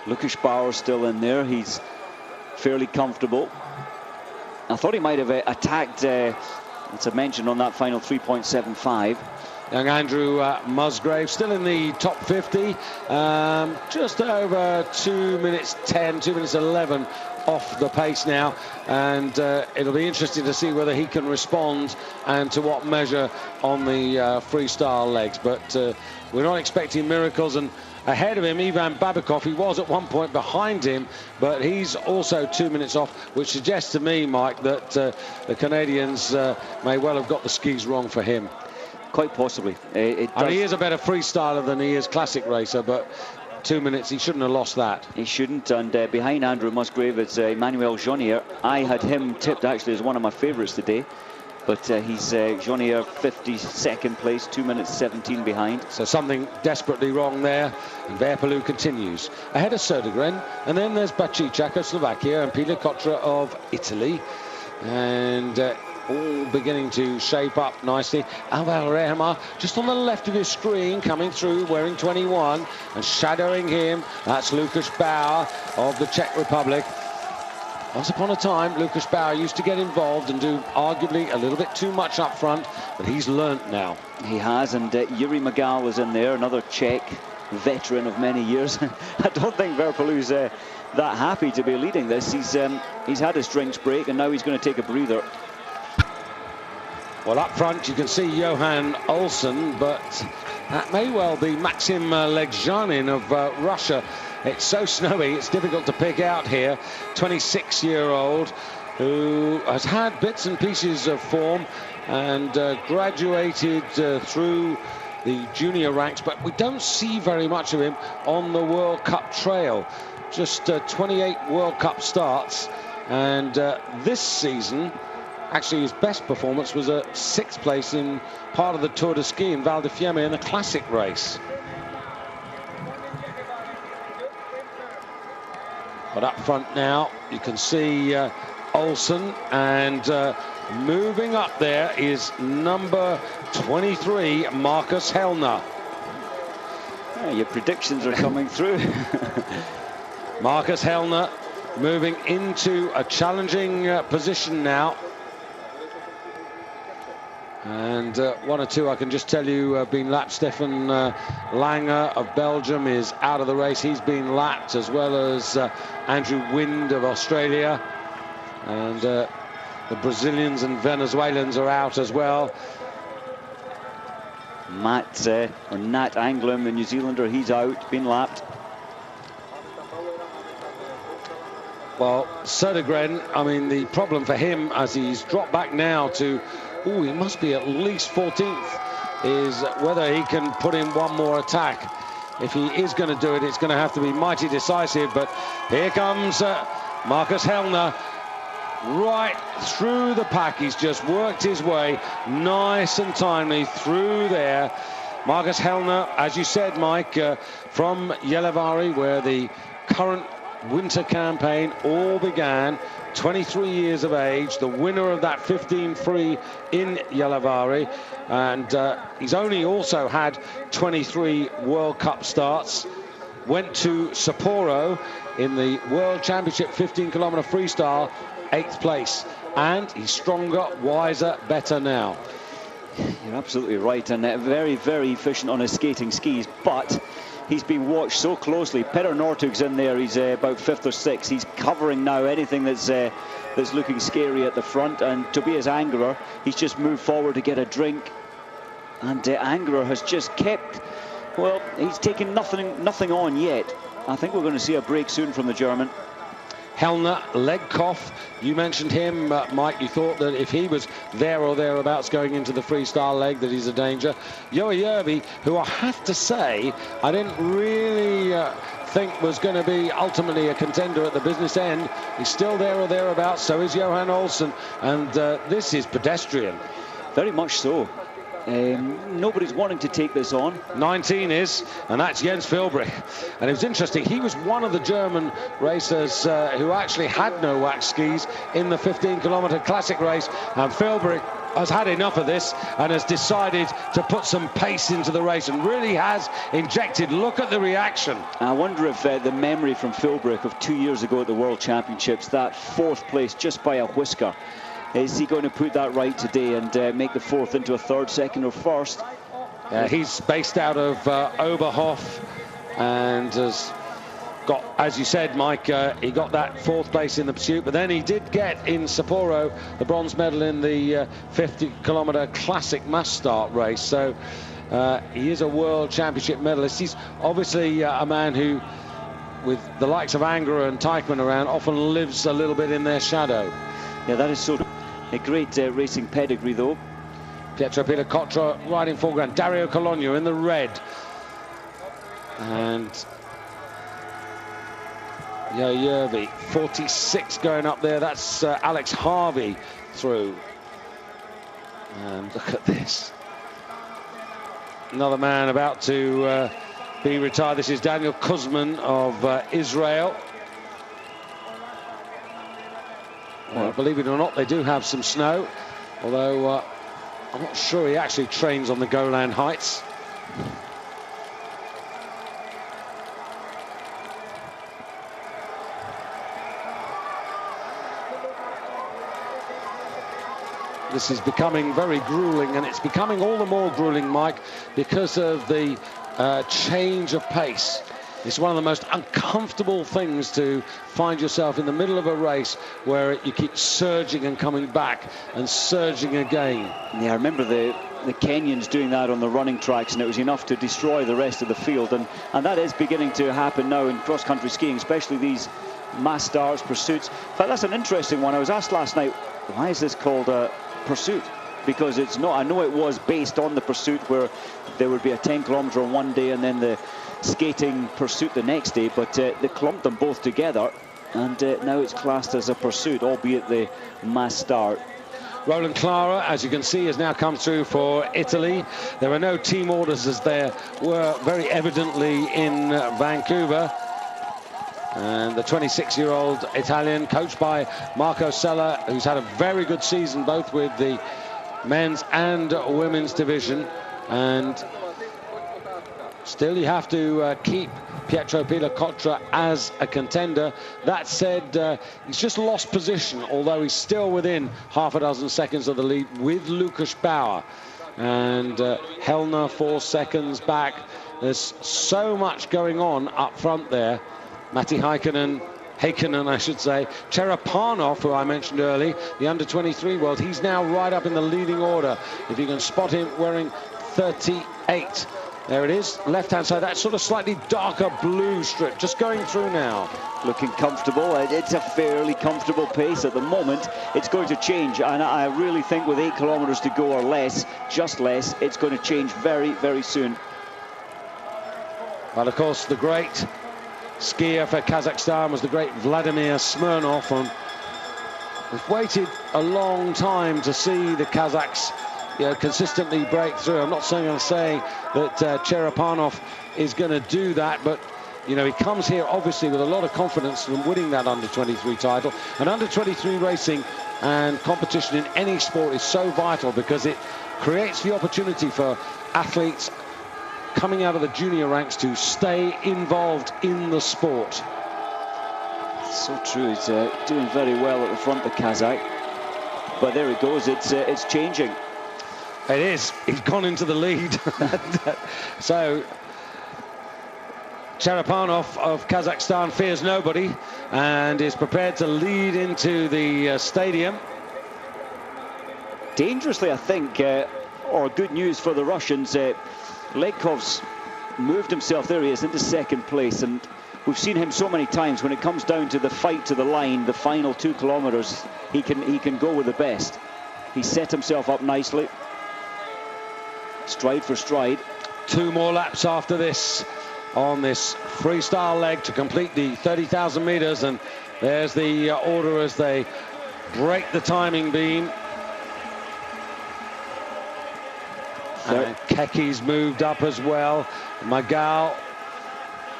Lukas Bauer still in there. He's fairly comfortable. I thought he might have attacked, as I mentioned, on that final 3.75. Young Andrew Musgrave still in the top 50, just over 2 minutes 10, 2 minutes 11 off the pace now, and it'll be interesting to see whether he can respond and to what measure on the freestyle legs. But we're not expecting miracles, and ahead of him, Ivan Babikov, he was at one point behind him, but he's also 2 minutes off, which suggests to me, Mike, that the Canadians may well have got the skis wrong for him. Quite possibly. He is a better freestyler than he is classic racer, but 2 minutes, he shouldn't have lost that. He shouldn't, and behind Andrew Musgrave is Emmanuel Jonier. I had him tipped actually as one of my favourites today, but he's Jonier 52nd place, 2 minutes 17 behind. So something desperately wrong there, and Verpalou continues. Ahead of Södergren, and then there's Bacic of Slovakia and Pillacotra of Italy, and all beginning to shape up nicely. Alvaro Rehma just on the left of his screen, coming through wearing 21, and shadowing him, that's Lukas Bauer of the Czech Republic. Once upon a time, Lukas Bauer used to get involved and do arguably a little bit too much up front, but he's learnt now. He has, and Yuri Magal is in there, another Czech veteran of many years. I don't think Verpalou's that happy to be leading this. He's had his drinks break, and now he's going to take a breather. Well, up front you can see Johan Olsen, but that may well be Maxim Legzhanin of Russia. It's so snowy, it's difficult to pick out here. 26-year-old who has had bits and pieces of form and graduated through the junior ranks, but we don't see very much of him on the World Cup trail. Just 28 World Cup starts, and this season, actually, his best performance was a 6th place in part of the Tour de Ski in Val di Fiemme in the classic race. But up front now, you can see Olsen, and moving up there is number 23, Marcus Hellner. Yeah, your predictions are coming through. Marcus Hellner moving into a challenging position now. And 1 or 2, I can just tell you, have been lapped. Stefan Langer of Belgium is out of the race. He's been lapped, as well as Andrew Wind of Australia. And the Brazilians and Venezuelans are out as well. Nat Anglin, the New Zealander, he's out, been lapped. Well, Södergren, I mean, the problem for him as he's dropped back now to, oh, he must be at least 14th, is whether he can put in one more attack. If he is going to do it, it's going to have to be mighty decisive. But here comes Marcus Hellner right through the pack. He's just worked his way nice and timely through there. Marcus Hellner, as you said, Mike, from Gällivare, where the current winter campaign all began, 23 years of age, the winner of that 15 free in Gällivare, and he's only also had 23 World Cup starts. Went to Sapporo in the World Championship 15-kilometer freestyle, 8th place, and he's stronger, wiser, better now. You're absolutely right, and very, very efficient on his skating skis, but he's been watched so closely. Petter Northug's in there. He's about 5th or 6th. He's covering now anything that's looking scary at the front. And Tobias Angerer, he's just moved forward to get a drink. And Angerer has just kept, well, he's taken nothing on yet. I think we're going to see a break soon from the German. Hellner, leg cough. You mentioned him, Mike. You thought that if he was there or thereabouts going into the freestyle leg, that he's a danger. Joey Järvi, who I have to say, I didn't really think was going to be ultimately a contender at the business end. He's still there or thereabouts. So is Johan Olsen. And this is pedestrian. Very much so. Nobody's wanting to take this on. 19 is, and that's Jens Filbrich. And it was interesting, he was one of the German racers who actually had no wax skis in the 15-kilometer classic race, and Filbrich has had enough of this and has decided to put some pace into the race and really has injected. Look at the reaction. I wonder if the memory from Filbrich of 2 years ago at the World Championships, that 4th place just by a whisker, is he going to put that right today and make the 4th into a 3rd, 2nd or 1st? He's based out of Oberhof and has got, as you said, Mike, he got that 4th place in the pursuit, but then he did get in Sapporo the bronze medal in the 50-kilometer classic mass start race. So he is a world championship medalist. He's obviously a man who, with the likes of Angerer and Teichmann around, often lives a little bit in their shadow. Yeah, that is sort of a great racing pedigree, though. Pietro Pilacotra right in foreground. Dario Cologno in the red. And Järvi, 46 going up there. That's Alex Harvey through. And look at this. Another man about to be retired. This is Daniel Kuzman of Israel. Well, believe it or not, they do have some snow, although I'm not sure he actually trains on the Golan Heights. This is becoming very grueling, and it's becoming all the more grueling, Mike, because of the change of pace. It's one of the most uncomfortable things to find yourself in the middle of a race where you keep surging and coming back and surging again. Yeah, I remember the Kenyans doing that on the running tracks, and it was enough to destroy the rest of the field. And that is beginning to happen now in cross-country skiing, especially these mass starts, pursuits. In fact, that's an interesting one. I was asked last night, why is this called a pursuit? Because it's not. I know it was based on the pursuit where there would be a 10-kilometer on one day and then the skating pursuit the next day, but they clumped them both together, and now it's classed as a pursuit, albeit the mass start. Roland Clara, as you can see, has now come through for Italy. There are no team orders as there were very evidently in Vancouver. And the 26-year-old Italian, coached by Marco Sella, who's had a very good season both with the men's and women's division. And still, you have to keep Pietro Pilacotra as a contender. That said, he's just lost position, although he's still within half a dozen seconds of the lead with Lukas Bauer. And Hellner 4 seconds back. There's so much going on up front there. Matti Heikkinen, I should say. Cherepanov, who I mentioned early, the under-23 world, he's now right up in the leading order. If you can spot him wearing 2:38. There it is, left-hand side, that sort of slightly darker blue strip, just going through now. Looking comfortable. It's a fairly comfortable pace at the moment. It's going to change, and I really think with 8 kilometers to go or less, just less, it's going to change very, very soon. But of course, the great skier for Kazakhstan was the great Vladimir Smirnov. And we've waited a long time to see the Kazakhs, consistently break through. I'm not saying that Cherepanov is going to do that, but he comes here obviously with a lot of confidence from winning that under-23 title. And under-23 racing and competition in any sport is so vital because it creates the opportunity for athletes coming out of the junior ranks to stay involved in the sport. So true. He's doing very well at the front, the Kazakh. But there it goes. It's changing. It is. He's gone into the lead. So Cherepanov of Kazakhstan fears nobody and is prepared to lead into the stadium. Dangerously, I think, or good news for the Russians. Ledkov's moved himself, there he is, into second place, and we've seen him so many times when it comes down to the fight to the line, the final 2 kilometers, he can go with the best. He set himself up nicely, stride for stride. 2 more laps after this on this freestyle leg to complete the 30,000 meters, and there's the order as they break the timing beam. And Keki's moved up as well. Magal,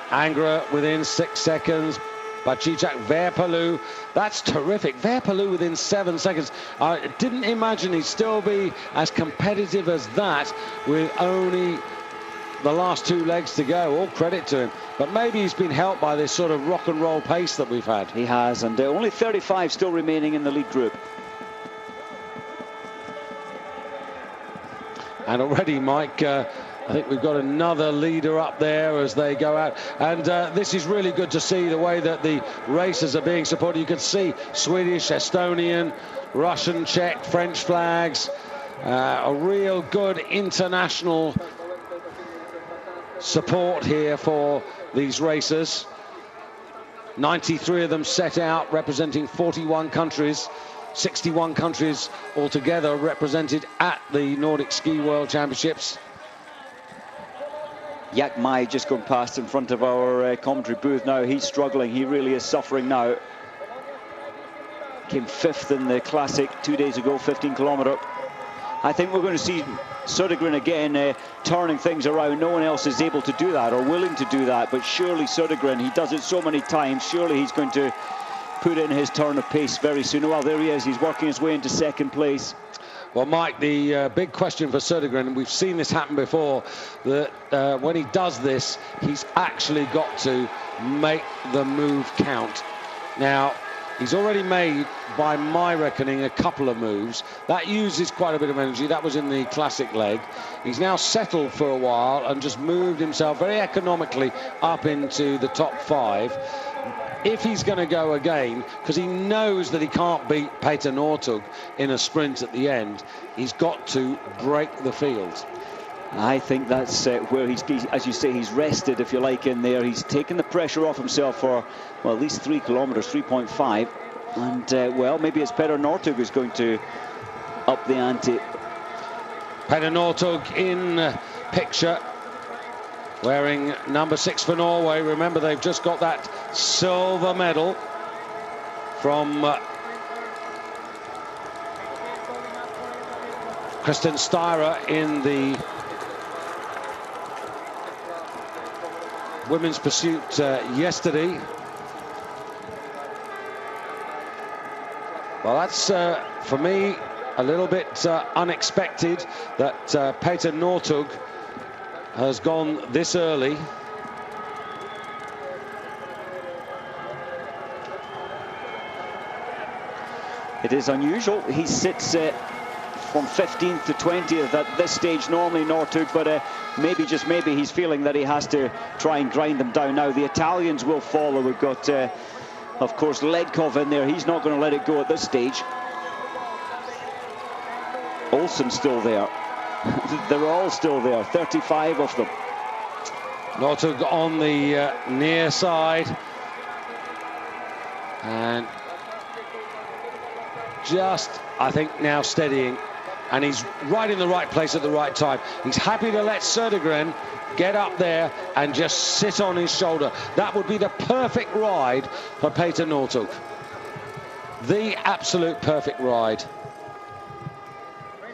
Angra within 6 seconds. Bachichak, Verpalu, that's terrific. Verpalu within 7 seconds. I didn't imagine he'd still be as competitive as that with only the last 2 legs to go. All credit to him. But maybe he's been helped by this sort of rock and roll pace that we've had. He has, and only 35 still remaining in the lead group. And already, Mike, I think we've got another leader up there as they go out. And this is really good to see the way that the racers are being supported. You can see Swedish, Estonian, Russian, Czech, French flags. A real good international support here for these racers. 93 of them set out representing 41 countries. 61 countries altogether represented at the Nordic Ski World Championships. Yak Mai just going past in front of our commentary booth now. He's struggling. He really is suffering now. Came 5th in the Classic 2 days ago, 15 kilometer. I think we're going to see Södergren again turning things around. No one else is able to do that or willing to do that, but surely Södergren, he does it so many times, surely he's going to put in his turn of pace very soon. Well, there he is. He's working his way into second place. Well, Mike, the big question for Södergren, and we've seen this happen before, that when he does this, he's actually got to make the move count. Now, he's already made, by my reckoning, a couple of moves. That uses quite a bit of energy. That was in the Classic leg. He's now settled for a while and just moved himself very economically up into the top 5. If he's going to go again, because he knows that he can't beat Peter Northug in a sprint at the end, he's got to break the field. I think that's where he's, as you say, he's rested, if you like, in there. He's taken the pressure off himself for, well, at least 3 kilometers, 3.5. And, well, maybe it's Peter Northug who's going to up the ante. Peter Northug in picture, wearing number 6 for Norway. Remember, they've just got that silver medal from Kristen Styrer in the women's pursuit yesterday. Well, that's for me a little bit unexpected that Peter Northug has gone this early. It is unusual. He sits from 15th to 20th at this stage normally, Northug, but maybe, just maybe, he's feeling that he has to try and grind them down now. The Italians will follow. We've got, of course, Ledkov in there. He's not going to let it go at this stage. Olsen still there. They're all still there, 35 of them. Northug on the near side. And just, I think, now steadying. And he's right in the right place at the right time. He's happy to let Södergren get up there and just sit on his shoulder. That would be the perfect ride for Peter Northug. The absolute perfect ride.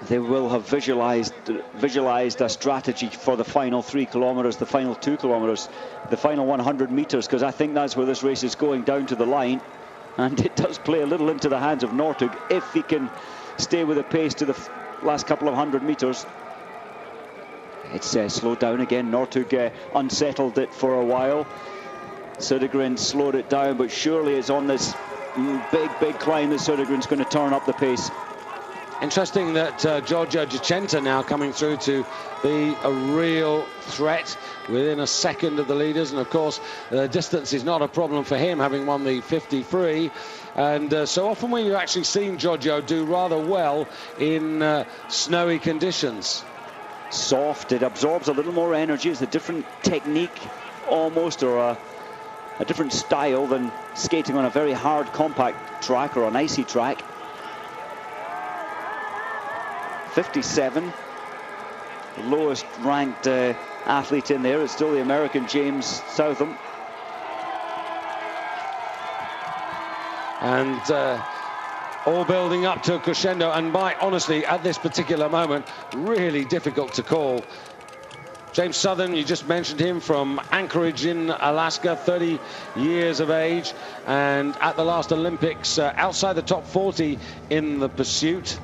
They will have visualized a strategy for the final 3 kilometers, the final 2 kilometers, the final 100 meters, because I think that's where this race is going, down to the line. And it does play a little into the hands of Northug if he can stay with the pace to the last couple of 100 meters. It's slowed down again. Northug unsettled it for a while. Södergren slowed it down, but surely it's on this big climb that Södergren's going to turn up the pace. Interesting that Giorgio Dicenta now coming through to be a real threat within a second of the leaders. And of course, the distance is not a problem for him, having won the 50 And so often we've actually seen Giorgio do rather well in snowy conditions. Soft, it absorbs a little more energy. It's a different technique almost, or a different style than skating on a very hard compact track or an icy track. 57, lowest ranked athlete in there. It's still the American James Southam. And all building up to a crescendo, and honestly, at this particular moment, really difficult to call. James Southam, you just mentioned him, from Anchorage in Alaska, 30 years of age, and at the last Olympics, outside the top 40 in the pursuit.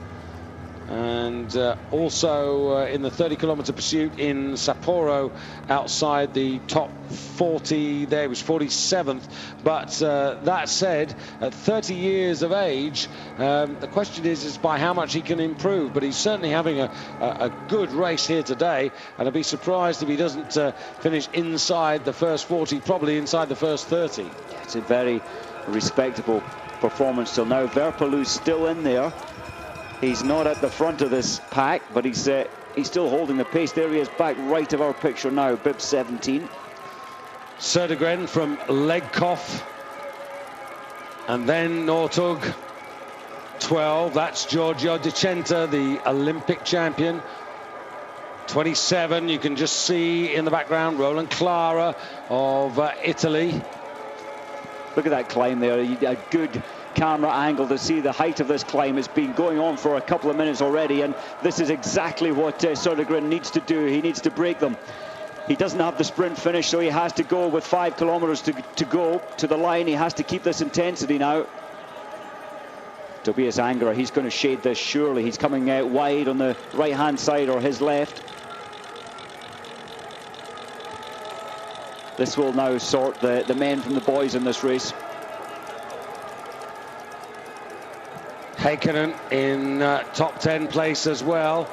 And also in the 30-kilometer pursuit in Sapporo, outside the top 40 there, he was 47th. But that said, at 30 years of age, the question is by how much he can improve. But he's certainly having a good race here today, and I'd be surprised if he doesn't finish inside the first 40, probably inside the first 30. It's a very respectable performance till now. Verpalu's still in there. He's not at the front of this pack, but he's still holding the pace. There he is, back right of our picture now, bib 17. Södergren from Legkov, and then Northug, 12. That's Giorgio Dicenta, the Olympic champion. 27, you can just see in the background, Roland Clara of Italy. Look at that climb there, a good camera angle to see the height of this climb. It's been going on for a couple of minutes already, and this is exactly what Södergren needs to do. He needs to break them. He doesn't have the sprint finish, so he has to go with 5 kilometers to go to the line. He has to keep this intensity now. Tobias Angerer, he's going to shade this surely. He's coming out wide on the right-hand side or his left. This will now sort the men from the boys in this race. Heikkinen in top 10 place as well.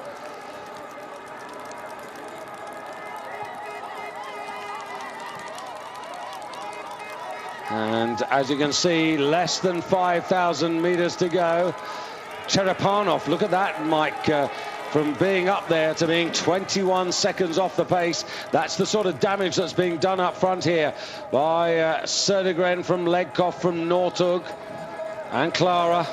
And as you can see, less than 5,000 meters to go. Cherepanov, look at that, Mike. From being up there to being 21 seconds off the pace. That's the sort of damage that's being done up front here by Södergren from Legkov, from Northug and Clara.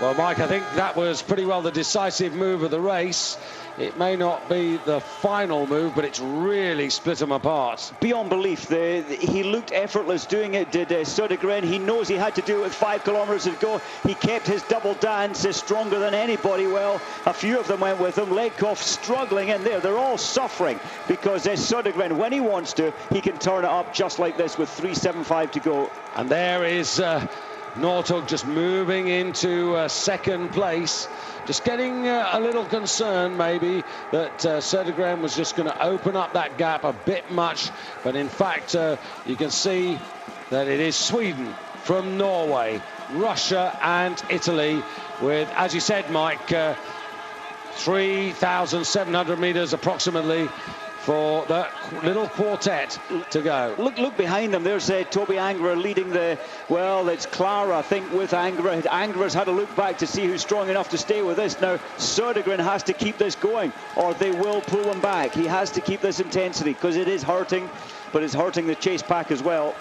Well, Mike, I think that was pretty well the decisive move of the race. It may not be the final move, but it's really split them apart. Beyond belief. He looked effortless doing it, did Södergren. He knows he had to do it with 5 kilometers to go. He kept his double dance stronger than anybody. Well, a few of them went with him. Legkov struggling in there. They're all suffering because Södergren, when he wants to, he can turn it up just like this with 3:75 to go. And there is Northug just moving into second place. Just getting a little concerned maybe that Södergren was just going to open up that gap a bit much, but in fact you can see that it is Sweden from Norway, Russia and Italy with, as you said, Mike, 3,700 meters approximately for the little quartet to go. Look behind them. There's Toby Angerer leading the, well, it's Clara, I think, with Angerer. Angerer's had a look back to see who's strong enough to stay with this. Now, Södergren has to keep this going, or they will pull him back. He has to keep this intensity, because it is hurting, but it's hurting the chase pack as well.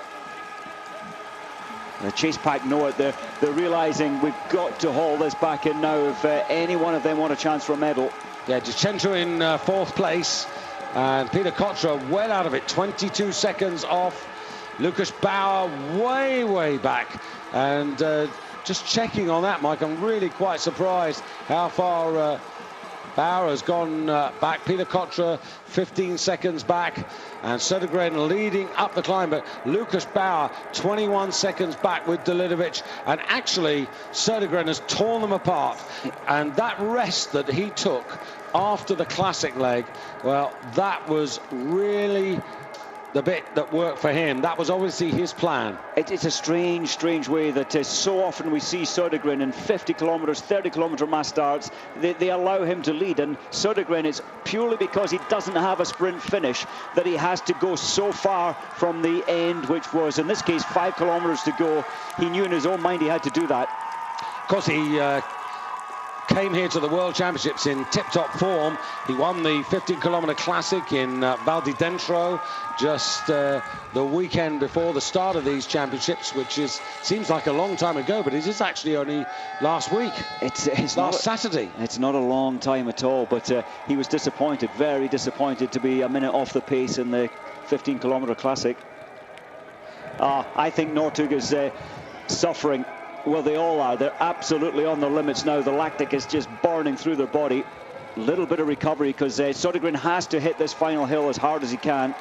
The chase pack know it. They're realising we've got to haul this back in now if any one of them want a chance for a medal. Yeah, Dziecięta in fourth place. And Peter Kotra well out of it, 22 seconds off. Lucas Bauer way back. And just checking on that, Mike, I'm really quite surprised how far Bauer has gone back. Peter Kotra 15 seconds back. And Södergren leading up the climb, but Lucas Bauer 21 seconds back with Delidovic. And actually, Södergren has torn them apart. And that rest that he took after the classic leg, well, that was really the bit that worked for him. That was obviously his plan. It's a strange way that so often we see Södergren in 50 kilometres, 30 kilometre mass starts. They allow him to lead, and Södergren, it's purely because he doesn't have a sprint finish that he has to go so far from the end, which was, in this case, 5 kilometres to go. He knew in his own mind he had to do that. Of course, he came here to the World Championships in tip-top form. He won the 15-kilometre classic in Val di Dentro just the weekend before the start of these championships, which seems like a long time ago, but it is actually only last week. It's last Saturday. It's not a long time at all, but he was disappointed, very disappointed to be a minute off the pace in the 15-kilometre classic. I think Northug is suffering. Well, they all are. They're absolutely on their limits now. The lactic is just burning through their body. Little bit of recovery, because Södergren has to hit this final hill as hard as he can.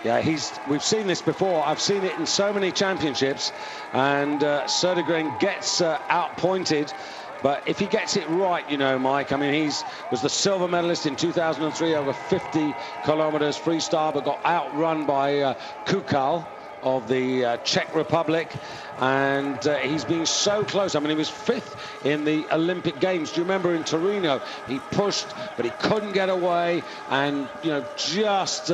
Yeah, we've seen this before. I've seen it in so many championships, and Södergren gets outpointed. But if he gets it right, you know, Mike, I mean, was the silver medalist in 2003 over 50 kilometers freestyle, but got outrun by Kukal of the Czech Republic, and he's been so close. I mean, he was 5th in the Olympic Games. Do you remember in Torino? He pushed, but he couldn't get away, and, you know, just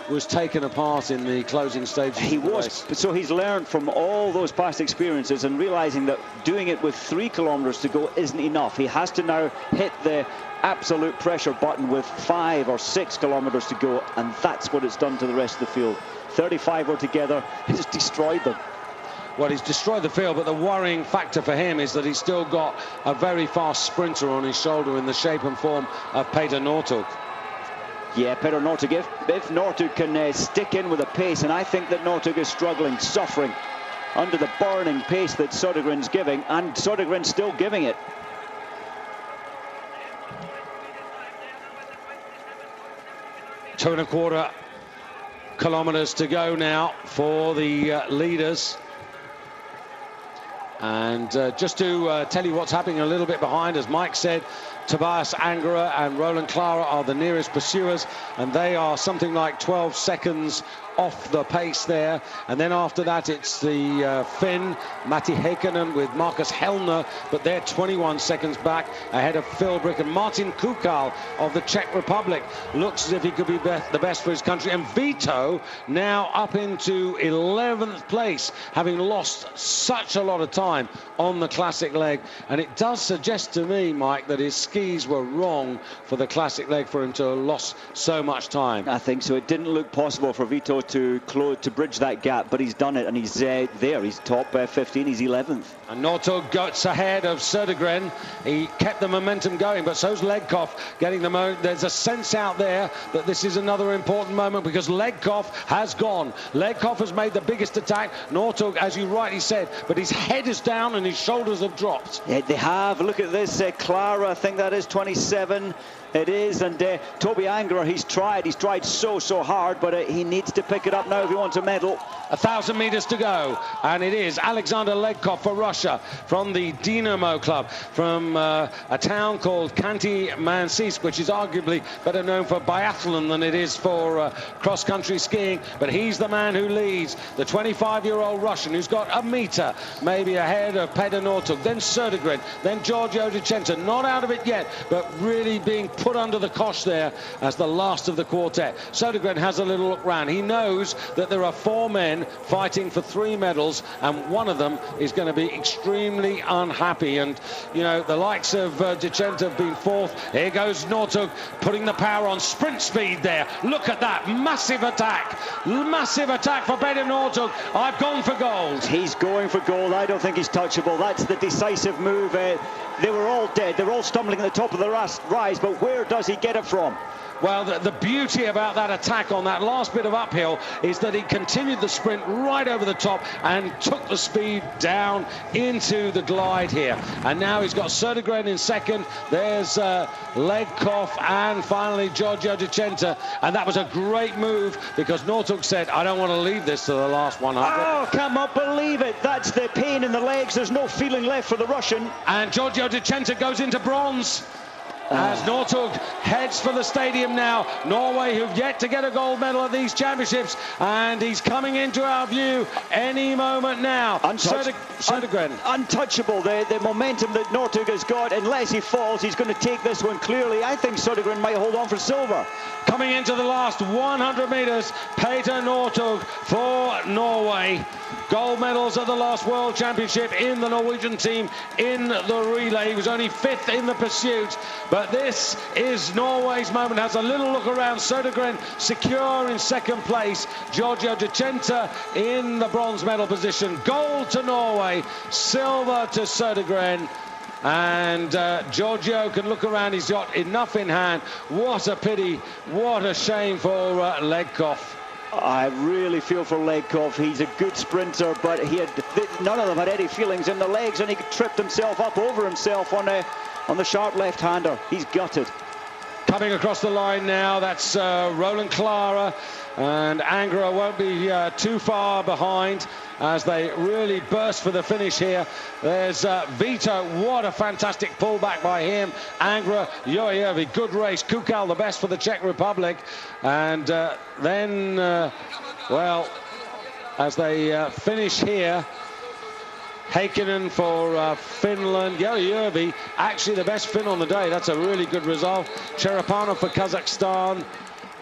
was taken apart in the closing stages. He was. So he's learned from all those past experiences and realizing that doing it with 3 kilometers to go isn't enough. He has to now hit the absolute pressure button with 5 or 6 kilometers to go, and that's what it's done to the rest of the field. 35 altogether. He's destroyed them. Well, he's destroyed the field, but the worrying factor for him is that he's still got a very fast sprinter on his shoulder in the shape and form of Peter Northug. Yeah, Peter Northug, if Northug can stick in with a pace, and I think that Northug is struggling, suffering under the burning pace that Södergren's giving, and Södergren's still giving it. Two and a quarter kilometers to go now for the leaders. And just to tell you what's happening a little bit behind, as Mike said, Tobias Angerer and Roland Clara are the nearest pursuers, and they are something like 12 seconds off the pace there. And then after that, it's the Finn, Matti Heikkinen with Marcus Hellner, but they're 21 seconds back ahead of Phil Brick. And Martin Kukal of the Czech Republic looks as if he could be the best for his country. And Vito now up into 11th place, having lost such a lot of time on the classic leg. And it does suggest to me, Mike, that his skis were wrong for the classic leg for him to have lost so much time. I think so. It didn't look possible for Vito to bridge that gap, but he's done it, and he's there. He's top 15. He's 11th. And Northug gets ahead of Södergren. He kept the momentum going, but so's Legkov getting the moment. There's a sense out there that this is another important moment, because Legkov has gone. Legkov has made the biggest attack. Northug, as you rightly said, but his head is down and his shoulders have dropped. Yeah, they have. Look at this. Clara, I think that is 27. It is, and Toby Angerer, he's tried so hard, but he needs to pick it up now if he wants a medal. 1,000 meters to go, and it is Alexander Legkov for Russia, from the Dynamo Club, from a town called Khanty-Mansiysk, which is arguably better known for biathlon than it is for cross-country skiing. But he's the man who leads, the 25-year-old Russian, who's got a meter maybe ahead of Peter Northug, then Södergren, then Giorgio Dziecięta. Not out of it yet. yet, but really being put under the cosh there as the last of the quartet. Södergren has a little look round. He knows that there are 4 men fighting for 3 medals, and one of them is going to be extremely unhappy. And, you know, the likes of Decenta have been 4th. Here goes Northug, putting the power on, sprint speed there. Look at that, massive attack for Peter Northug. I've gone for gold. He's going for gold. I don't think he's touchable. That's the decisive move. They were all dead. They were all stumbling at the top of the rise, but where does he get it from? Well, the beauty about that attack on that last bit of uphill is that he continued the sprint right over the top and took the speed down into the glide here. And now he's got Södergren in second. There's Legkov and finally Giorgio Decenta. And that was a great move because Northug said, I don't want to leave this to the last 100. Oh, cannot believe it. That's the pain in the legs. There's no feeling left for the Russian. And Giorgio Decenta goes into bronze. As Northug heads for the stadium now. Norway, who've yet to get a gold medal at these championships, and he's coming into our view any moment now. Södergren. Untouchable. The momentum that Northug has got, unless he falls, he's going to take this one clearly. I think Södergren might hold on for silver. Coming into the last 100 metres, Peter Northug for Norway. Gold medals at the last World Championship in the Norwegian team in the relay. He was only 5th in the pursuit, but this is Norway's moment. Has a little look around. Södergren secure in second place. Giorgio Decenta in the bronze medal position. Gold to Norway, silver to Södergren. And Giorgio can look around. He's got enough in hand. What a pity. What a shame for Legkov. I really feel for Legkov. He's a good sprinter, but none of them had any feelings in the legs, and he tripped himself up over himself on the sharp left-hander. He's gutted. Coming across the line now, that's Roland Clara, and Angra won't be too far behind as they really burst for the finish here. There's Vito. What a fantastic pullback by him. Angra, Jojijevi, good race. Kukal, the best for the Czech Republic. And then, well, as they finish here, Heikkinen for Finland. Jojijevi, actually the best Finn on the day. That's a really good result. Cherepanov for Kazakhstan,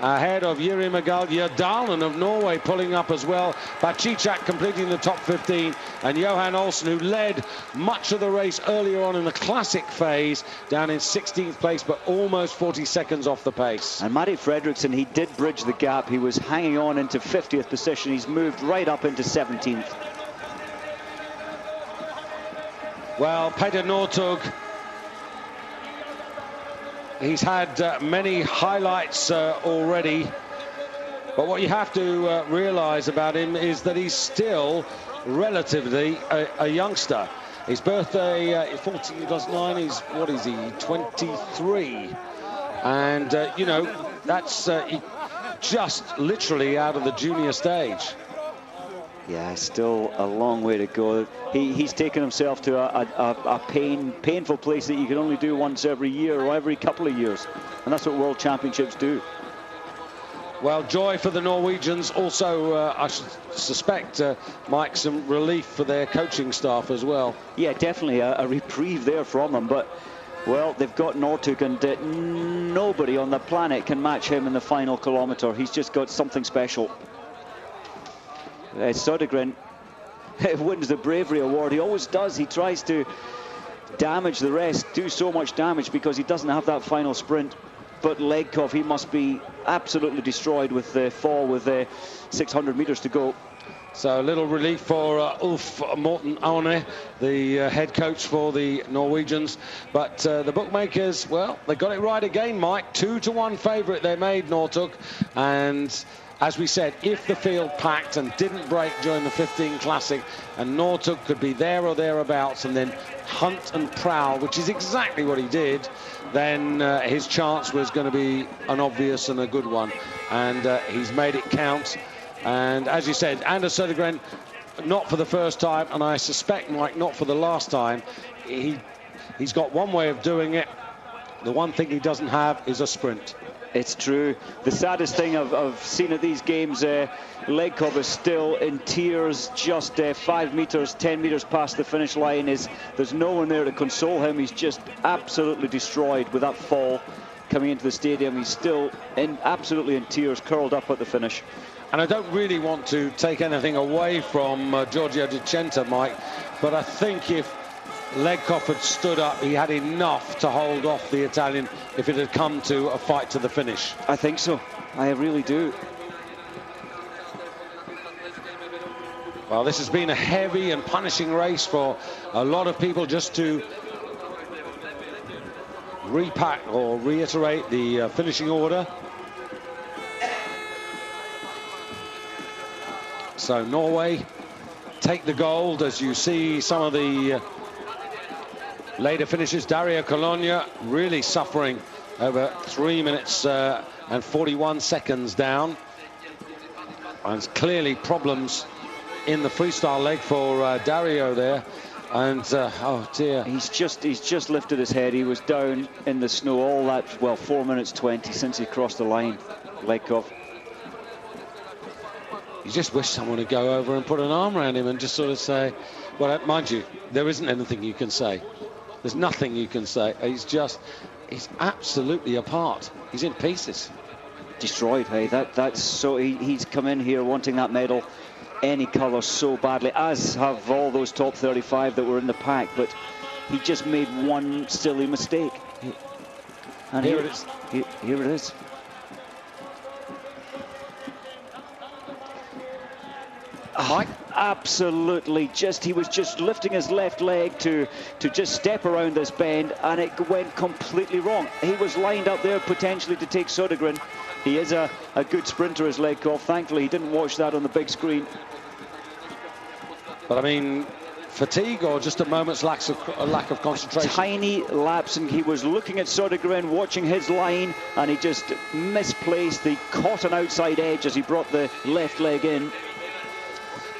ahead of Yuri Magal. Jerdalen of Norway pulling up as well. Bachicak completing the top 15. And Johan Olsen, who led much of the race earlier on in the classic phase, down in 16th place, but almost 40 seconds off the pace. And Matti Fredriksson, he did bridge the gap. He was hanging on into 50th position. He's moved right up into 17th. Well, Peter Northug, he's had many highlights already, but what you have to realise about him is that he's still relatively a youngster. His birthday, 14/9, he's, what is he, 23? And, you know, that's just literally out of the junior stage. Yeah, still a long way to go. He's taken himself to a painful place that you can only do once every year or every couple of years. And that's what World Championships do. Well, joy for the Norwegians. Also, I suspect, Mike, some relief for their coaching staff as well. Yeah, definitely a reprieve there from them. But, well, they've got Northug, and nobody on the planet can match him in the final kilometre. He's just got something special. Södergren wins the bravery award. He always does. He tries to damage the rest, do so much damage because he doesn't have that final sprint. But Legkov, he must be absolutely destroyed with the fall with 600 meters to go. So a little relief for Ulf Morten Aune, the head coach for the Norwegians. But the bookmakers, well, they got it right again, Mike. 2-1 favourite they made, Northug. And as we said, if the field packed and didn't break during the 15 Classic, and Northug could be there or thereabouts and then hunt and prowl, which is exactly what he did, then his chance was going to be an obvious and a good one. And he's made it count. And as you said, Anders Södergren, not for the first time, and I suspect, Mike, not for the last time. He's got one way of doing it. The one thing he doesn't have is a sprint. It's true. The saddest thing I've seen at these games, Legkov is still in tears, just 5 meters, 10 meters past the finish line. There's no one there to console him. He's just absolutely destroyed with that fall coming into the stadium. He's still absolutely in tears, curled up at the finish. And I don't really want to take anything away from Giorgio Di Centa, Mike, but I think if Legkov had stood up, he had enough to hold off the Italian if it had come to a fight to the finish. I think so. I really do. Well, this has been a heavy and punishing race for a lot of people. Just to repack or reiterate the finishing order. So Norway take the gold, as you see some of the later finishes. Dario Cologna really suffering over 3 minutes and 41 seconds down. And clearly problems in the freestyle leg for Dario there. And oh dear, he's just lifted his head. He was down in the snow all that, well, 4 minutes 20 since he crossed the line, Legkov. You just wish someone would go over and put an arm around him and just sort of say, well, mind you, there isn't anything you can say. There's nothing you can say. He's absolutely apart. He's in pieces. Destroyed, hey. That's so. He's come in here wanting that medal any colour so badly, as have all those top 35 that were in the pack, but he just made one silly mistake. And here it is. Here it is. Mike? Absolutely, he was just lifting his left leg to just step around this bend, and it went completely wrong. He was lined up there potentially to take Södergren. He is a good sprinter, as Legkov. Thankfully, he didn't watch that on the big screen. But I mean, fatigue or just a moment's lack of concentration? Tiny lapse, and he was looking at Södergren, watching his line, and he just misplaced. He caught an outside edge as he brought the left leg in.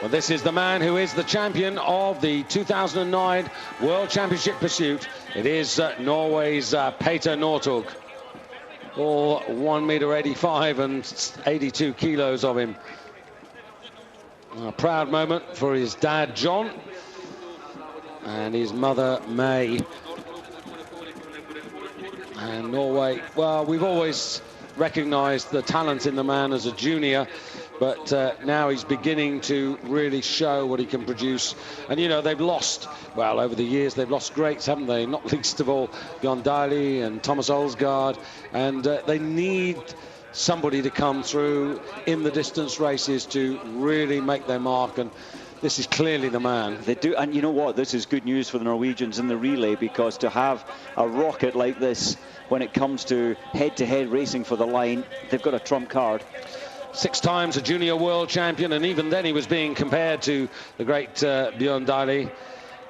Well, this is the man who is the champion of the 2009 World Championship pursuit. It is Norway's Peter Northug. All 1.85 and 82 kilos of him. A proud moment for his dad, John, and his mother, May. And Norway, well, we've always recognised the talent in the man as a junior, but now he's beginning to really show what he can produce. And, you know, they've lost, well, over the years, they've lost greats, haven't they? Not least of all, Björn Daly and Thomas Olsgaard. And they need somebody to come through in the distance races to really make their mark. And this is clearly the man. They do, and you know what? This is good news for the Norwegians in the relay, because to have a rocket like this when it comes to head-to-head racing for the line, they've got a trump card. 6 times a junior world champion, and even then he was being compared to the great Björn Daly.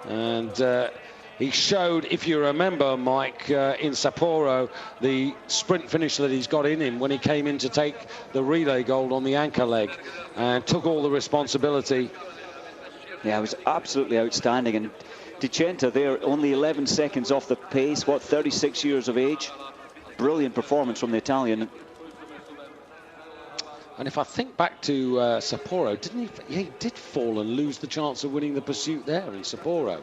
And he showed, if you remember, Mike, in Sapporo, the sprint finish that he's got in him when he came in to take the relay gold on the anchor leg and took all the responsibility. Yeah, it was absolutely outstanding. And Di Centa there, only 11 seconds off the pace, what, 36 years of age? Brilliant performance from the Italian. And if I think back to Sapporo, didn't he? He did fall and lose the chance of winning the pursuit there in Sapporo.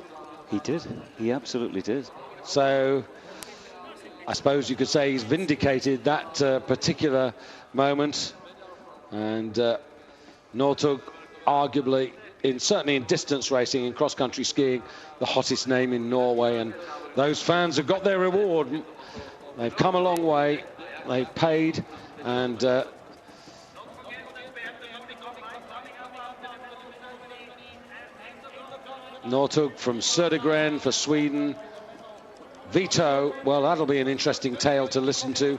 He did. He absolutely did. So I suppose you could say he's vindicated that particular moment. And Northug, arguably, certainly in distance racing and cross-country skiing, the hottest name in Norway. And those fans have got their reward. They've come a long way. They've paid. And Northug from Södergren for Sweden. Vito, well, that'll be an interesting tale to listen to.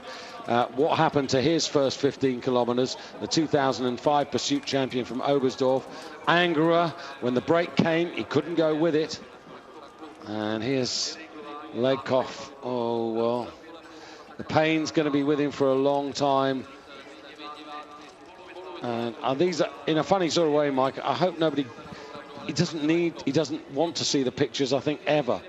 What happened to his first 15 kilometers, the 2005 pursuit champion from Oberstdorf. Angera, when the break came, he couldn't go with it. And here's Legkov. Oh, well, the pain's going to be with him for a long time. And these are, in a funny sort of way, Mike, I hope nobody... He doesn't want to see the pictures, I think, ever.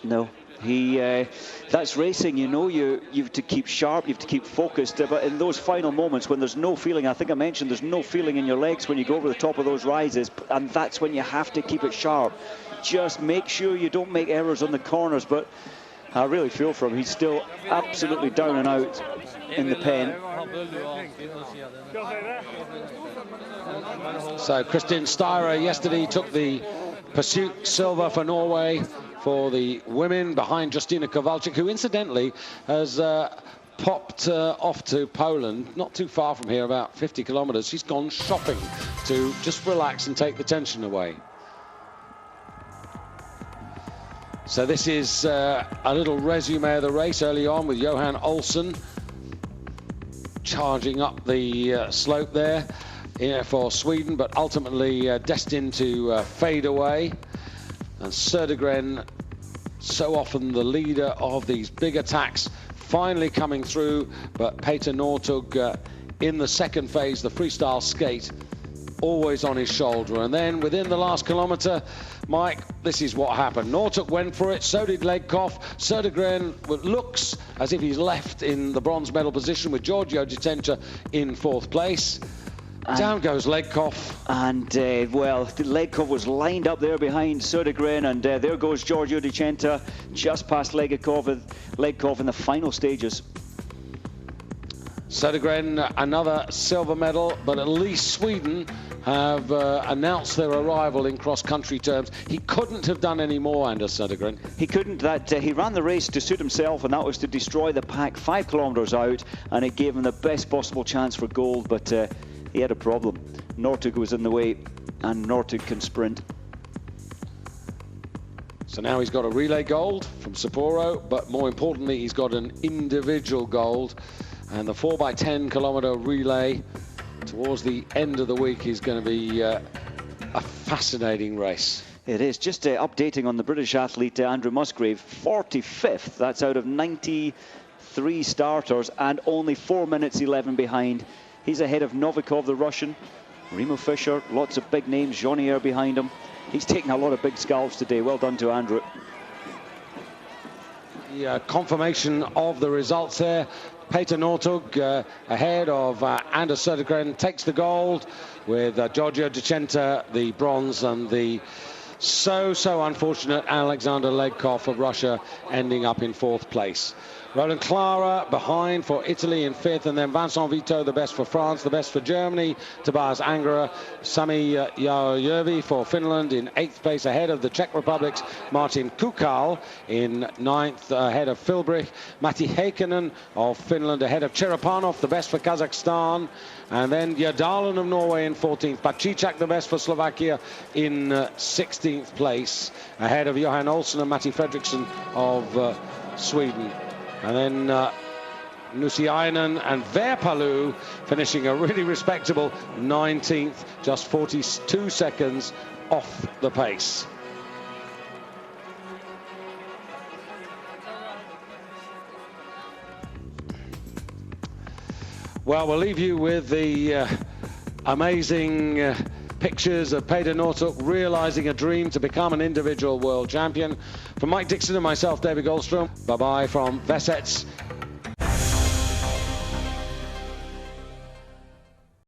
No, That's racing, you know. You have to keep sharp, you have to keep focused. But in those final moments when there's no feeling, I think I mentioned there's no feeling in your legs when you go over the top of those rises, and that's when you have to keep it sharp. Just make sure you don't make errors on the corners. But I really feel for him. He's still absolutely down and out in the pen. So Kristin Styrer yesterday took the pursuit silver for Norway for the women behind Justyna Kowalczyk, who incidentally has popped off to Poland, not too far from here, about 50 kilometers. She's gone shopping to just relax and take the tension away. So this is a little resume of the race early on with Johan Olsen charging up the slope there for Sweden, but ultimately destined to fade away. And Södergren, so often the leader of these big attacks, finally coming through, but Peter Northug in the second phase, the freestyle skate, always on his shoulder. And then within the last kilometre, Mike, this is what happened. Northug went for it, so did Legkov. Södergren looks as if he's left in the bronze medal position with Giorgio Gitenta in fourth place. Down goes Legkov. And, well, Legkov was lined up there behind Södergren, and there goes Giorgio Gitenta just past Legkov in the final stages. Södergren, another silver medal, but at least Sweden have announced their arrival in cross-country terms. He couldn't have done any more, Anders Södergren. He couldn't. He ran the race to suit himself, and that was to destroy the pack 5 kilometres out, and it gave him the best possible chance for gold, but he had a problem. Northug was in the way, and Northug can sprint. So now he's got a relay gold from Sapporo, but more importantly, he's got an individual gold. And the 4x10 kilometre relay towards the end of the week is going to be a fascinating race. It is. Just updating on the British athlete Andrew Musgrave, 45th. That's out of 93 starters and only 4 minutes 11 behind. He's ahead of Novikov, the Russian, Remo Fischer, lots of big names, Jean-Pierre behind him. He's taken a lot of big scalps today. Well done to Andrew. The confirmation of the results there. Peter Northug ahead of Anders Södergren takes the gold, with Giorgio Gitenta the bronze, and the so unfortunate Alexander Legkov of Russia ending up in fourth place. Roland Clara behind for Italy in fifth, and then Vincent Vito, the best for France, the best for Germany. Tobias Angera, Sami Järvi for Finland in eighth place, ahead of the Czech Republic's Martin Kukal in ninth, ahead of Filbrich. Matti Heikkinen of Finland ahead of Cherepanov, the best for Kazakhstan. And then Jadalen of Norway in 14th. Pačičák, the best for Slovakia, in 16th place, ahead of Johan Olsen and Matti Fredriksson of Sweden. And then Nusiainen and Verpalu finishing a really respectable 19th, just 42 seconds off the pace. Well, we'll leave you with the amazing pictures of Peter Northug realising a dream to become an individual world champion. From Mike Dixon and myself, David Goldstrom, bye-bye from Vesets